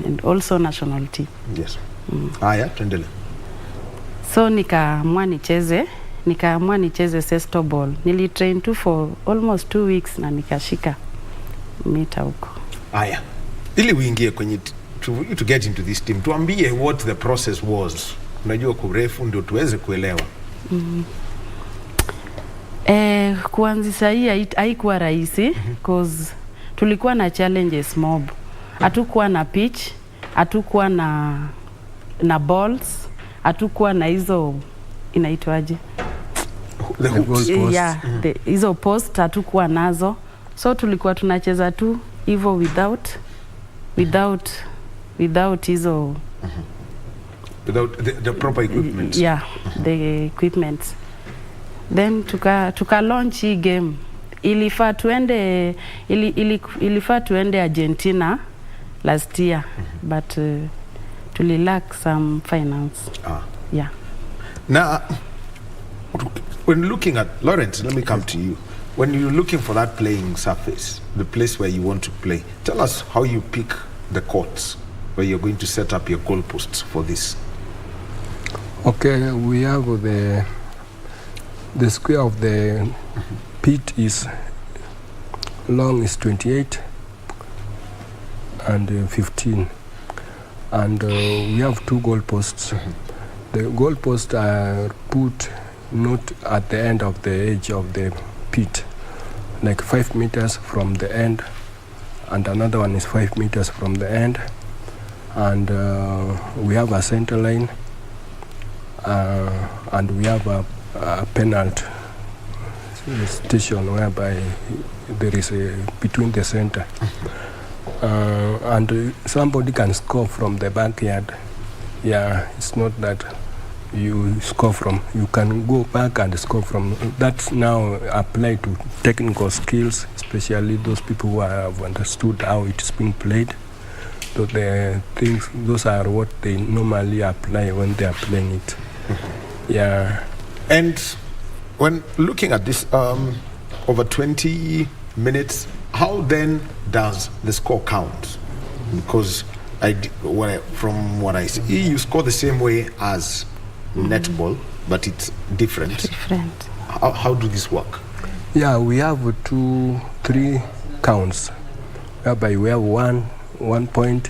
And also national team. Yes. Haya, tuendelee. So nikaamua nicheze cesto ball. Nilitrain tu for almost 2 weeks na nikashika mita huko. Haya. Ili uingie kwenye to get into this team, tuambie what the process was. Unajua kurefu ndio tuweze kuelewa. Kuanzisha hii haikuwa rahisi cause tulikuwa na challenges mob. Hatukuwa na pitch, hatukuwa na balls, hatukuwa na hizo inaitwaje? The hooks. Yeah, hizo post hatukuwa nazo. So tulikuwa tunacheza tu hivyo without hizo without the proper equipment. Yeah, the equipment. Then tuka launch hii game. Ilifaa tuende Argentina last year, but tuli lack some finance. Yeah. Now, when looking at Lawrence, let me come to you. When you're looking for that playing surface, the place where you want to play, tell us how you pick the courts where you're going to set up your goalposts for this. Okay, we have the square of the pit is long is 28 and 15, and we have 2 goalposts. The goalposts are put not at the end of the edge of the pit, like 5 meters from the end, and another one is 5 meters from the end, and we have a center line, and we have a penalty station whereby there is a between the center, and somebody can score from the backyard. Yeah, it's not that you score from, you can go back and score from. That's now applied to technical skills, especially those people who have understood how it's being played. So the things, those are what they normally apply when they are playing it. Yeah. And when looking at this over 20 minutes, how then does the score count? Because from what I see, you score the same way as netball, but it's different. How do this work? Yeah, we have 3 counts, whereby we have 1 point,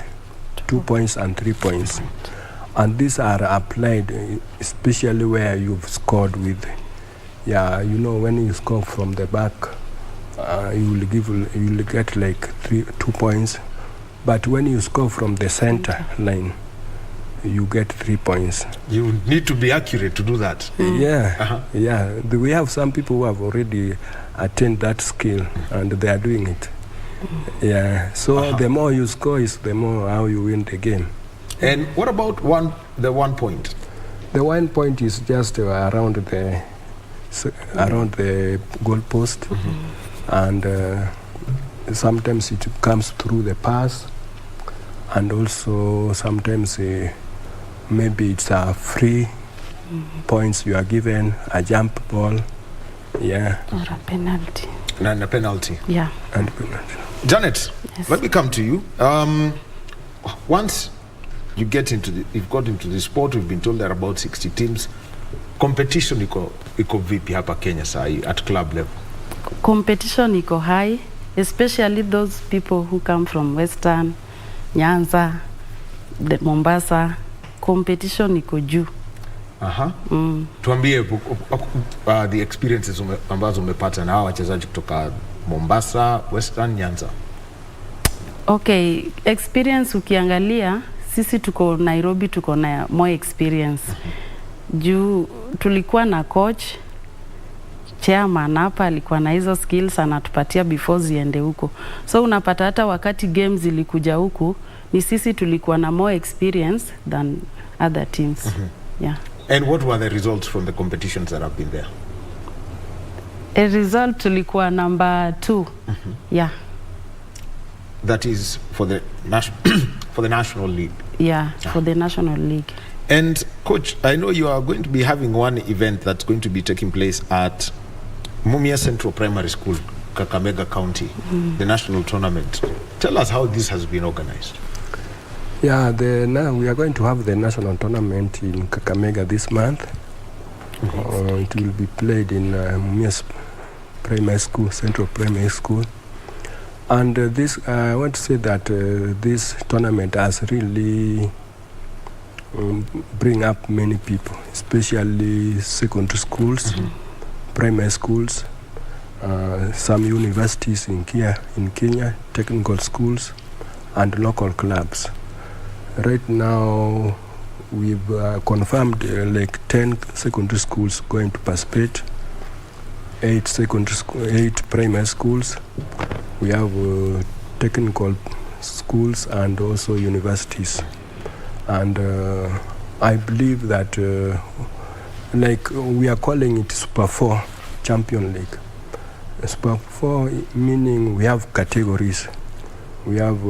2 points, and 3 points. And these are applied especially where you've scored with, yeah, you know, when you score from the back, you will get like 2 points. But when you score from the center line, you get 3 points. You need to be accurate to do that. Yeah, yeah. We have some people who have already attained that skill, and they are doing it. Yeah. So the more you score is the more how you win the game. And what about the 1 point? The 1 point is just around the goal post, and sometimes it comes through the pass, and also sometimes maybe it's a free points you are given, a jump ball, yeah, or a penalty. And a penalty. Yeah. And penalty. Janet, let me come to you. once you've got into the sport, we've been told there are about 60 teams. Competition iko vipi hapa Kenya sahi at club level? Competition iko high, especially those people who come from Western, Nyanza, Mombasa. Competition iko juu. Tuambie the experiences ambazo umepata na wachezaji kutoka Mombasa, Western, Nyanza. Okay, experience ukiangalia, sisi tuko Nairobi, tuko na more experience. Juu tulikuwa na coach, chairman hapa alikuwa na hizo skills anatupatia before ziende huko. So unapata hata wakati games ilikuja huku, ni sisi tulikuwa na more experience than other teams. Yeah. And what were the results from the competitions that have been there? A result tulikuwa number 2. Yeah. That is for the for the National League. Yeah, for the National League. And coach, I know you are going to be having one event that's going to be taking place at Mumia Central Primary School, Kakamega County, the national tournament. Tell us how this has been organized. Yeah, now we are going to have the national tournament in Kakamega this month. It will be played in Mumias Primary School, Central Primary School. And I want to say that this tournament has really bring up many people, especially secondary schools, primary schools, some universities in Kenya, technical schools, and local clubs. Right now, we've confirmed like 10 secondary schools going to participate, 8 primary schools. We have technical schools and also universities. And I believe that like we are calling it Super 4 Champion League. Super 4 meaning we have categories. We have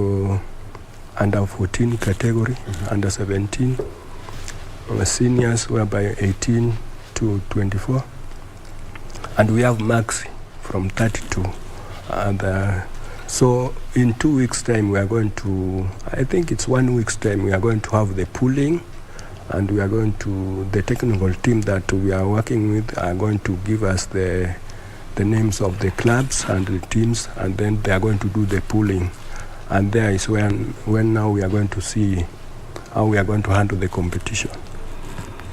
under 14 category, under 17, seniors whereby 18 to 24, and we have maxi from 32. And so in 2 weeks' time we are going to, I think it's 1 week's time, we are going to have the pooling, and we are going to, the technical team that we are working with are going to give us the names of the clubs and the teams, and then they are going to do the pooling. And there is when now we are going to see how we are going to handle the competition.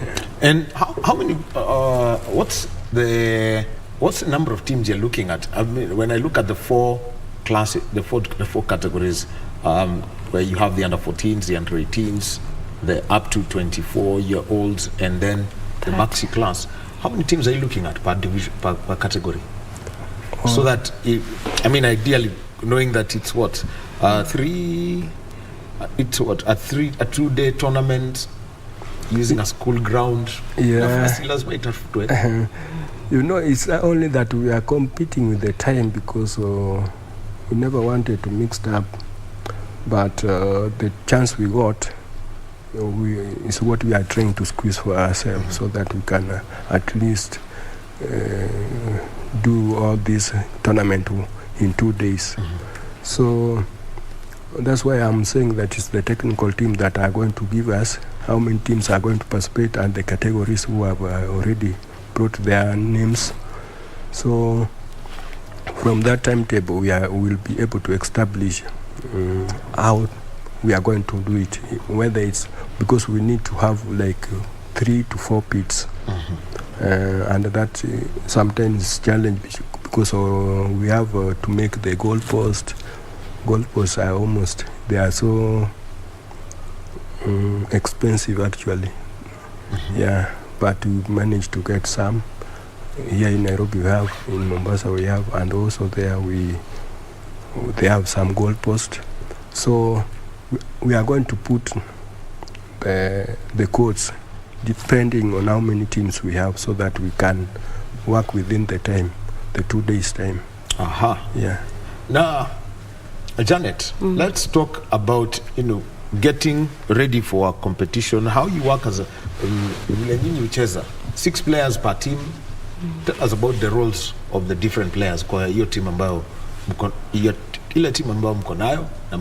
Yeah. And how many, what's the number of teams you're looking at? I mean, when I look at the four classes, the four categories, where you have the under 14s, the under 18s, the up to 24-year-olds, and then the maxi class. How many teams are you looking at per division, per category? So that, I mean, ideally, knowing that it's what, a 2-day tournament using a school ground. Yeah. You know, it's only that we are competing with the time because we never wanted to mix it up. But the chance we got is what we are trying to squeeze for ourselves, so that we can at least do all this tournament in 2 days. So that's why I'm saying that it's the technical team that are going to give us how many teams are going to participate and the categories who have already brought their names. So from that timetable, we will be able to establish how we are going to do it, whether it's because we need to have like 3 to 4 pits. And that sometimes is challenging because we have to make the goalposts. Goalposts are almost, they are so expensive actually. Yeah, but we managed to get some. Here in Nairobi we have, in Mombasa we have, and also there they have some goalposts. So we are going to put the codes depending on how many teams we have, so that we can work within the time, the 2 days time. Yeah. Now, Janet, let's talk about, getting ready for a competition. How you work as a 6 players per team. Tell us about the roles of the different players kwa hiyo team ambayo ile team ambayo mko nayo na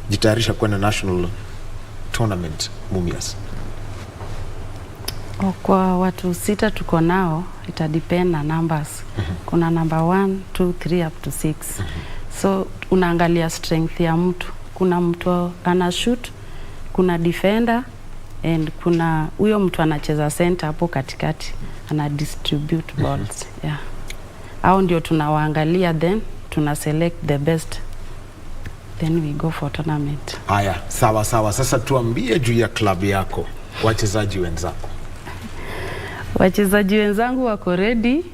jitayarisha kwenda national tournament Mumias? Kwa watu 6 tuko nao, ita depend na numbers. Kuna number 1, 2, 3 up to 6. So unaangalia strength ya mtu. Kuna mtu ana shoot, kuna defender, and kuna huyo mtu anacheza center hapo katikati, ana distribute balls. Yeah. Hao ndio tunawaangalia, then tuna select the best, then we go for tournament. Haya, sawa. Sasa tuambie juu ya klabu yako, wachezaji wenzako. Wachezaji wenzangu wako ready.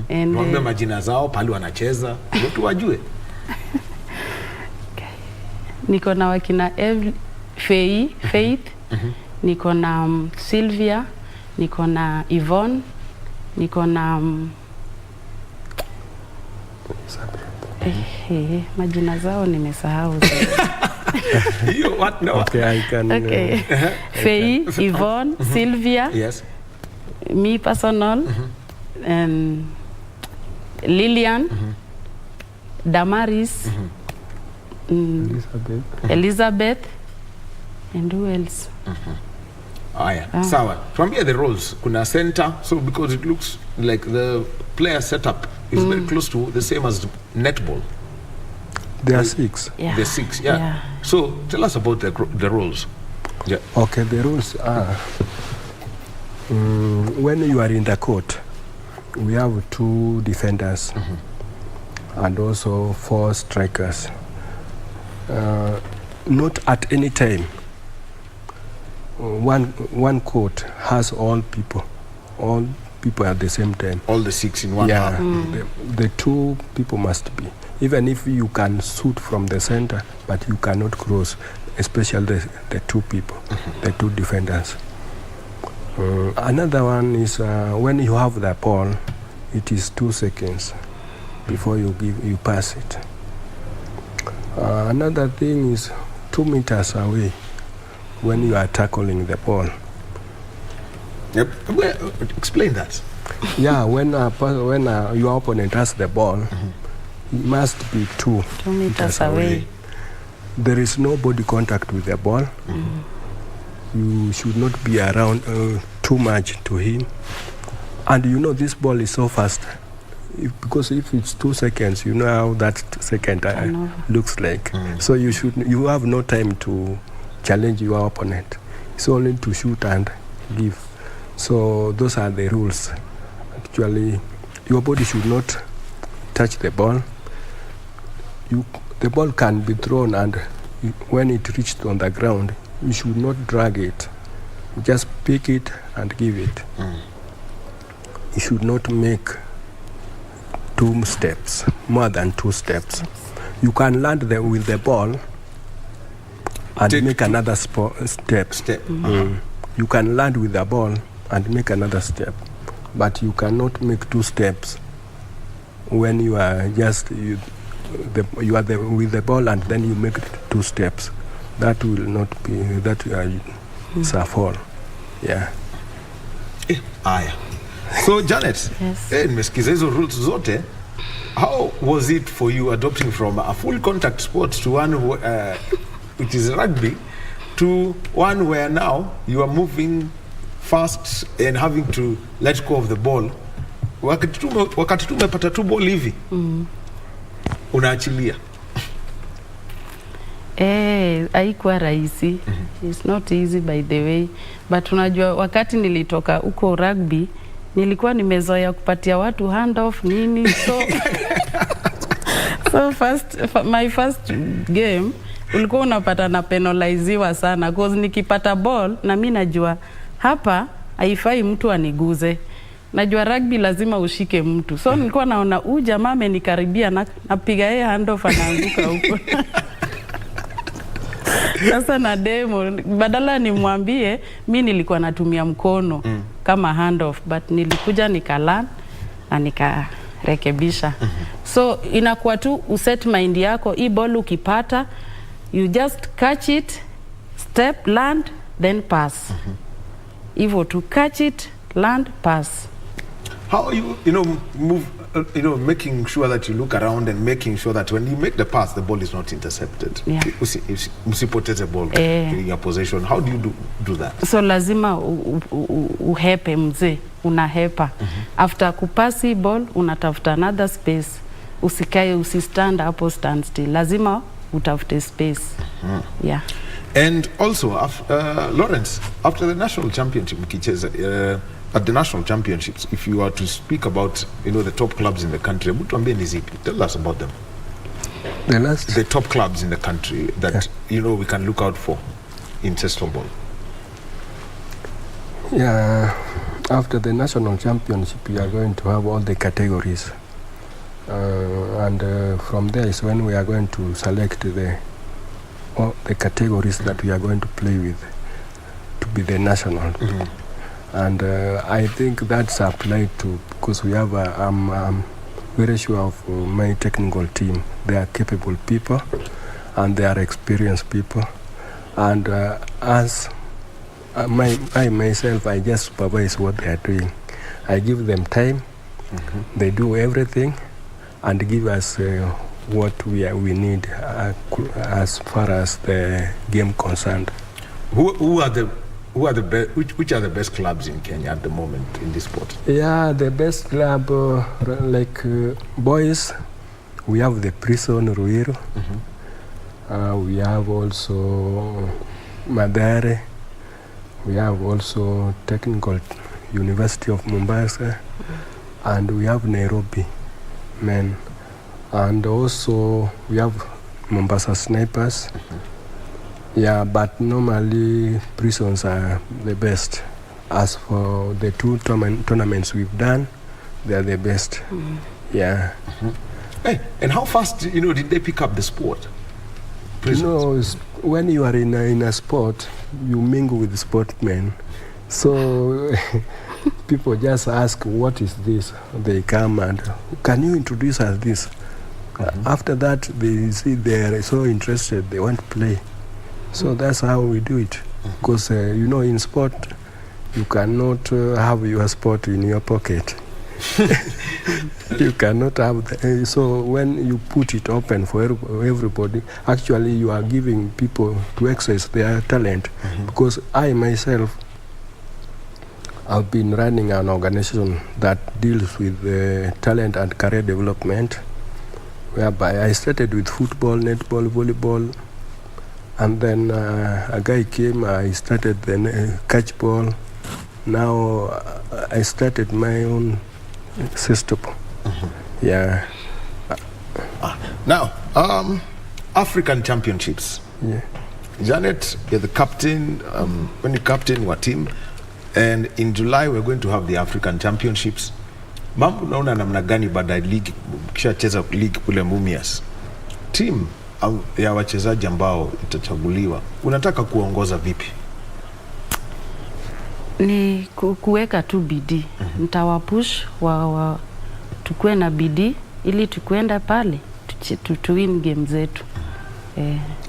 And tuambie majina zao, pale wanacheza, watu wajue. Niko na wakina Faith, niko na Sylvia, niko na Yvonne, niko na majina zao nimesahau. What? No. Okay, I can. Okay. Faith, Yvonne, Sylvia. Yes. Me personal. And Lillian, Damaris, Elizabeth, and who else? Aya, sawa. Tuambie the roles. Kuna center, so because it looks like the player setup is very close to the same as netball. There are 6. Yeah. There's 6, yeah. So tell us about the roles. Yeah. Okay, the rules are when you are in the court, we have 2 defenders and also 4 strikers. Not at any time. One court has all people at the same time. All the 6 in one. Yeah, the 2 people must be. Even if you can shoot from the center, but you cannot cross, especially the 2 people, the 2 defenders. Another one is when you have the ball, it is 2 seconds before you pass it. Another thing is 2 meters away when you are tackling the ball. Yep. Explain that. Yeah, when your opponent has the ball, it must be 2 meters away. There is no body contact with the ball. You should not be around too much to him. And you know this ball is so fast. Because if it's 2 seconds, you know how that second looks like. So you have no time to challenge your opponent. It's only to shoot and give. So those are the rules. Actually, your body should not touch the ball. The ball can be thrown, and when it reached on the ground, you should not drag it. Just pick it and give it. You should not make 2 steps, more than 2 steps. You can land with the ball and make another step. You can land with the ball and make another step, but you cannot make 2 steps when you are just with the ball and then you make 2 steps. That will not be, that is a fall. Yeah. Aya. So Janet, nimesikiza hizo rules zote. How was it for you adopting from a full contact sport to one which is rugby to one where now you are moving fast and having to let go of the ball? Wakati tu umepata tu ball hivi, unaachilia. Haikuwa rahisi. It's not easy by the way. But unajua wakati nilitoka huko rugby, nilikuwa nimezoea kupatia watu handoff nini. So my first game ulikuwa unapata na penaliziwa sana because nikipata ball na mimi najua hapa haifai mtu aniguze. Najua rugby lazima ushike mtu. So nilikuwa naona huyu jamaa amenikaribia napiga yeye handoff anaanguka huko. Sasa na demo badala nimwambie mimi nilikuwa natumia mkono kama handoff, but nilikuja nikalan na nikarekebisha. So inakuwa tu uset mind yako, hii ball ukipata you just catch it, step, land, then pass. Hivyo to catch it, land, pass. How you move making sure that you look around and making sure that when you make the pass, the ball is not intercepted. Yeah. Usipoteze ball in your possession. How do you do that? So lazima uhepe mzee, unahepa. After kupasi ball, unatafuta another space. Usikae, usistand hapo, stand still. Lazima utafute space. Yeah. And also, Lawrence, after the national championship, at the national championships, if you are to speak about, the top clubs in the country, tell us about them. The top clubs in the country that, we can look out for in Ball. Yeah, after the national championship, we are going to have all the categories. And from there is when we are going to select the categories that we are going to play with to be the national. And I think that's applied to, because we have I'm very sure of my technical team. They are capable people and they are experienced people. And as I myself, I just supervise what they are doing. I give them time, they do everything, and give us what we need as far as the game concerned. Which are the best clubs in Kenya at the moment in this sport? Yeah, the best club, boys, we have the Prison Ruiru. We have also Madare. We have also Technical University of Mombasa. And we have Nairobi men. And also we have Mombasa Snipers. Yeah, but normally Prisons are the best. As for the two tournaments we've done, they are the best. Yeah. Hey, and how fast, did they pick up the sport? Prisons? When you are in a sport, you mingle with sportmen. So people just ask, what is this? They come and, can you introduce us this? After that, they see they are so interested, they want to play. So that's how we do it. Because, in sport, you cannot have your sport in your pocket. You cannot have so when you put it open for everybody, actually you are giving people to exercise their talent. Because I myself, I've been running an organization that deals with talent and career development, whereby I started with football, netball, volleyball, and then a guy came, I started then catch ball. Now I started my own system. Yeah. Now, African Championships. Yeah. Janet, you're the captain. When you captain your team, and in July we're going to have the African Championships. Mambo naona namna gani baada ya league, kisha cheza league kule Mumias. Team ya wachezaji ambao itachaguliwa, unataka kuongoza vipi? Ni kuweka tu bidii. Nitawapush tukue na bidii ili tukwenda pale to win game zetu.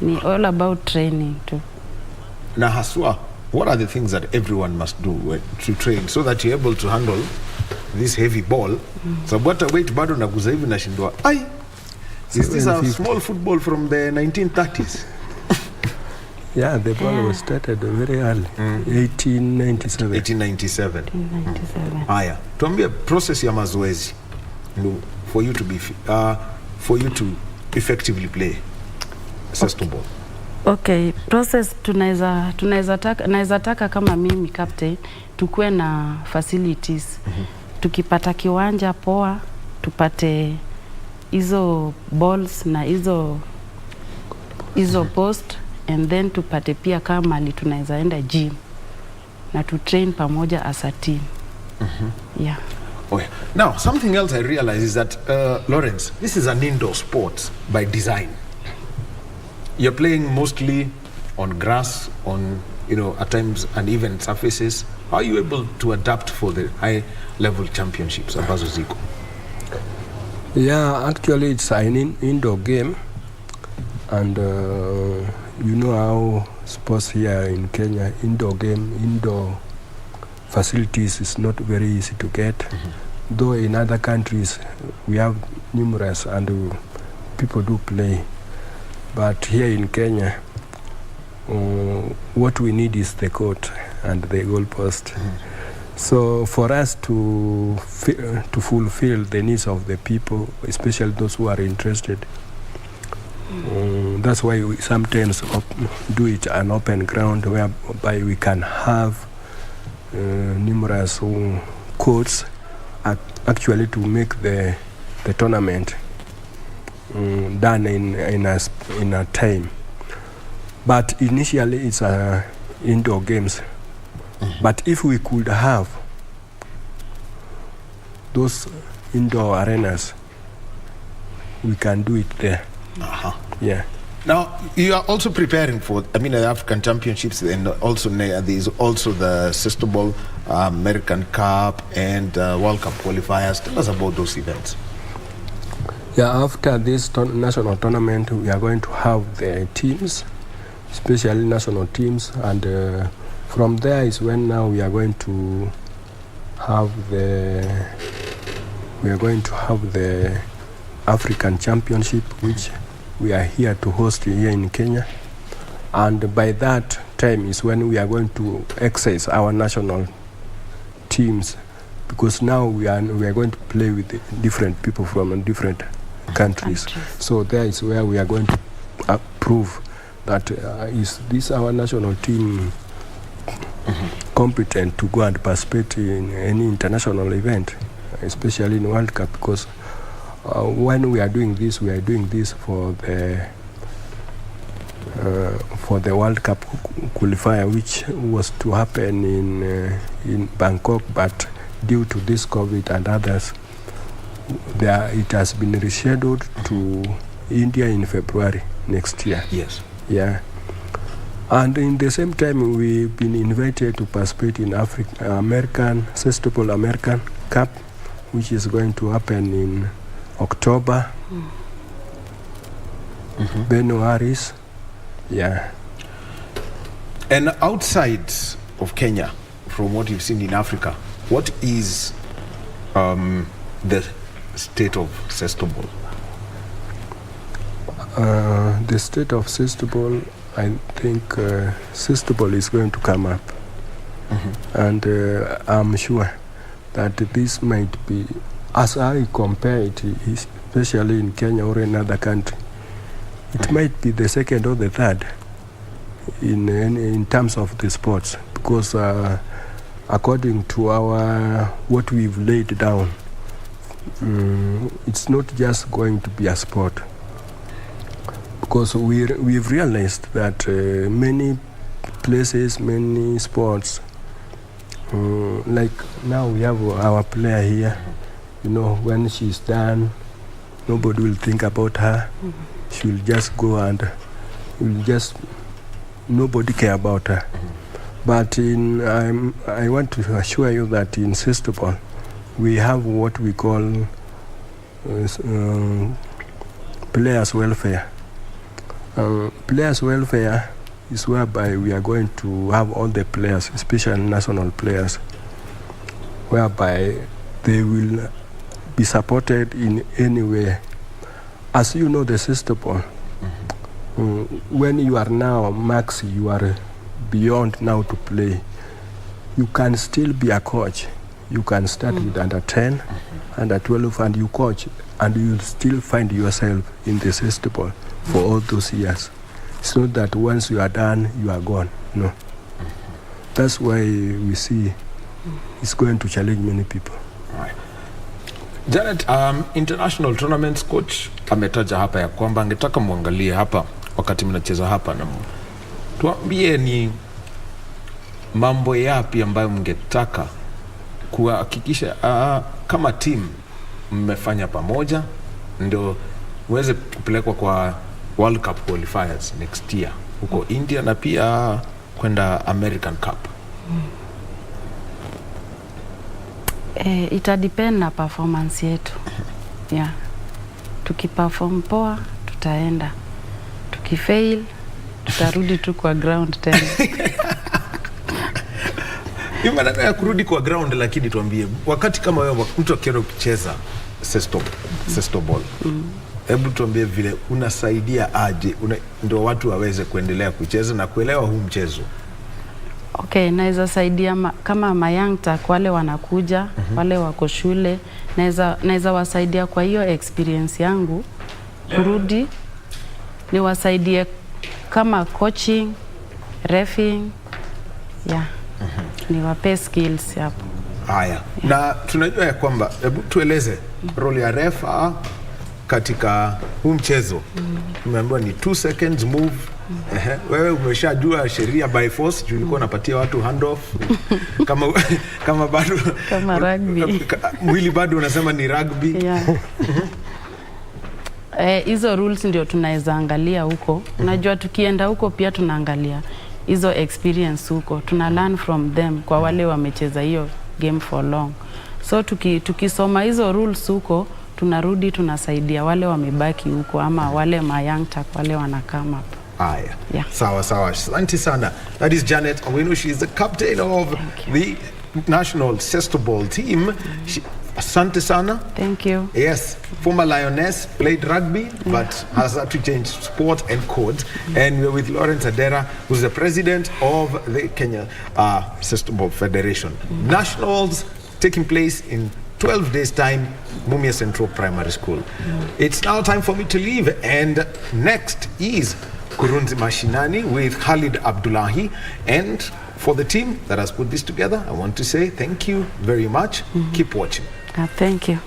Ni all about training too. Na haswa, what are the things that everyone must do to train so that you're able to handle this heavy ball? Sababu hata weight bado naguza hivi nashindwa. Is this a small football from the 1930s? Yeah, the ball was started very early, 1897. 1897. Haya, tuambie process ya mazoezi for you to effectively play system ball. Okay, process tunaweza taka kama mimi captain tukue na facilities. Tukipata kiwanja poa, tupate hizo balls na hizo post, and then tupate pia kama tunaweza enda gym na to train pamoja as a team. Yeah. Okay. Now, something else I realize is that, Lawrence, this is an indoor sport by design. You're playing mostly on grass, on, at times uneven surfaces. How are you able to adapt for the high-level championships ambazo ziko? Yeah, actually it's an indoor game, and you know how sports here in Kenya, indoor facilities is not very easy to get. though in other countries we have numerous and people do play, but here in Kenya, what we need is the court and the goalpost. So for us to fulfill the needs of the people, especially those who are interested, that's why we sometimes do it an open ground whereby we can have numerous courts actually to make the tournament done in a time. But initially it's indoor games. But if we could have those indoor arenas, we can do it there. Yeah. Now, you are also preparing for, the African Championships, and also there's also the Sister Bowl, American Cup, and World Cup qualifiers. Tell us about those events. Yeah, after this national tournament, we are going to have the teams, especially national teams, and from there is when now we are going to have the African Championship, which we are here to host here in Kenya, and by that time is when we are going to exercise our national teams, because now we are going to play with different people from different countries. So there is where we are going to prove that is this our national team competent to go and participate in any international event, especially in World Cup, because when we are doing this for the World Cup qualifier, which was to happen in Bangkok, but due to this COVID and others, it has been rescheduled to India in February next year. Yes. Yeah. And in the same time, we've been invited to participate in American Cup, which is going to happen in October, January. Yeah. And outside of Kenya, from what you've seen in Africa, what is the state of Sister Bowl? The state of Sister Bowl, I think Sister Bowl is going to come up. And I'm sure that this might be, as I compare it, especially in Kenya or another country, it might be the second or the third in terms of the sports, because according to what we've laid down, it's not just going to be a sport, because we've realized that many places, many sports, like now we have our player here, when she's done, nobody will think about her. She will just go and nobody care about her. But I want to assure you that in Sister Bowl, we have what we call players' welfare. Players' welfare is whereby we are going to have all the players, especially national players, whereby they will be supported in any way. As you know, the Sister Bowl, when you are now max, you are beyond now to play, you can still be a coach. You can start with under 10, under 12, and you coach, and you will still find yourself in the Sister Bowl for all those years. It's not that once you are done, you are gone. No. That's why we see it's going to challenge many people. Right. Janet, international tournaments coach ametaja hapa ya kwamba angetaka muangalie hapa wakati mnacheza hapa, na tuambie ni mambo yapi ambayo mngetaka kuhakikisha kama team mmefanya pamoja ndio uweze kupelekwa kwa World Cup qualifiers next year huko India na pia kwenda American Cup. Ita depend na performance yetu. Yeah. Tukiperform poa, tutaenda. Tukifail, tutarudi tu kwa ground tena. Hiyo maneno ya kurudi kwa ground, lakini tuambie, wakati kama wewe mtu akienda kucheza sesto ball, hebu tuambie vile unasaidia aje ndio watu waweze kuendelea kucheza na kuelewa huu mchezo. Okay, naweza saidia kama mayangta wale wanakuja, wale wako shule, naweza wasaidia kwa hiyo experience yangu kurudi, niwasaidie kama coaching, refing, niwape skills hapo. Haya, na tunajua ya kwamba, hebu tueleze role ya refa katika huu mchezo. Tumeambiwa ni 2 seconds move. Wewe umeshajua sheria by force, juu ulikuwa unapatia watu handoff kama bado kama rugby. Mwili bado unasema ni rugby. Hizo rules ndio tunaweza angalia huko. Unajua tukienda huko pia tunaangalia hizo experience huko. Tuna learn from them kwa wale wamecheza hiyo game for long. So tukisoma hizo rules huko, tunarudi tunasaidia wale wamebaki huko ama wale mayangta wale wanakama hapo. Aya. Sawa. Asante sana. That is Janet Owino. She is the captain of the national sesto ball team. Asante sana. Thank you. Yes, former Lioness, played rugby, but has had to change sport and code. And we're with Lawrence Adera, who's the president of the Kenya Sesto Ball Federation. Nationals taking place in 12 days' time, Mumia Central Primary School. It's now time for me to leave, and next is Kurunzi Mashinani with Khalid Abdullahi. And for the team that has put this together, I want to say thank you very much. Keep watching. Thank you.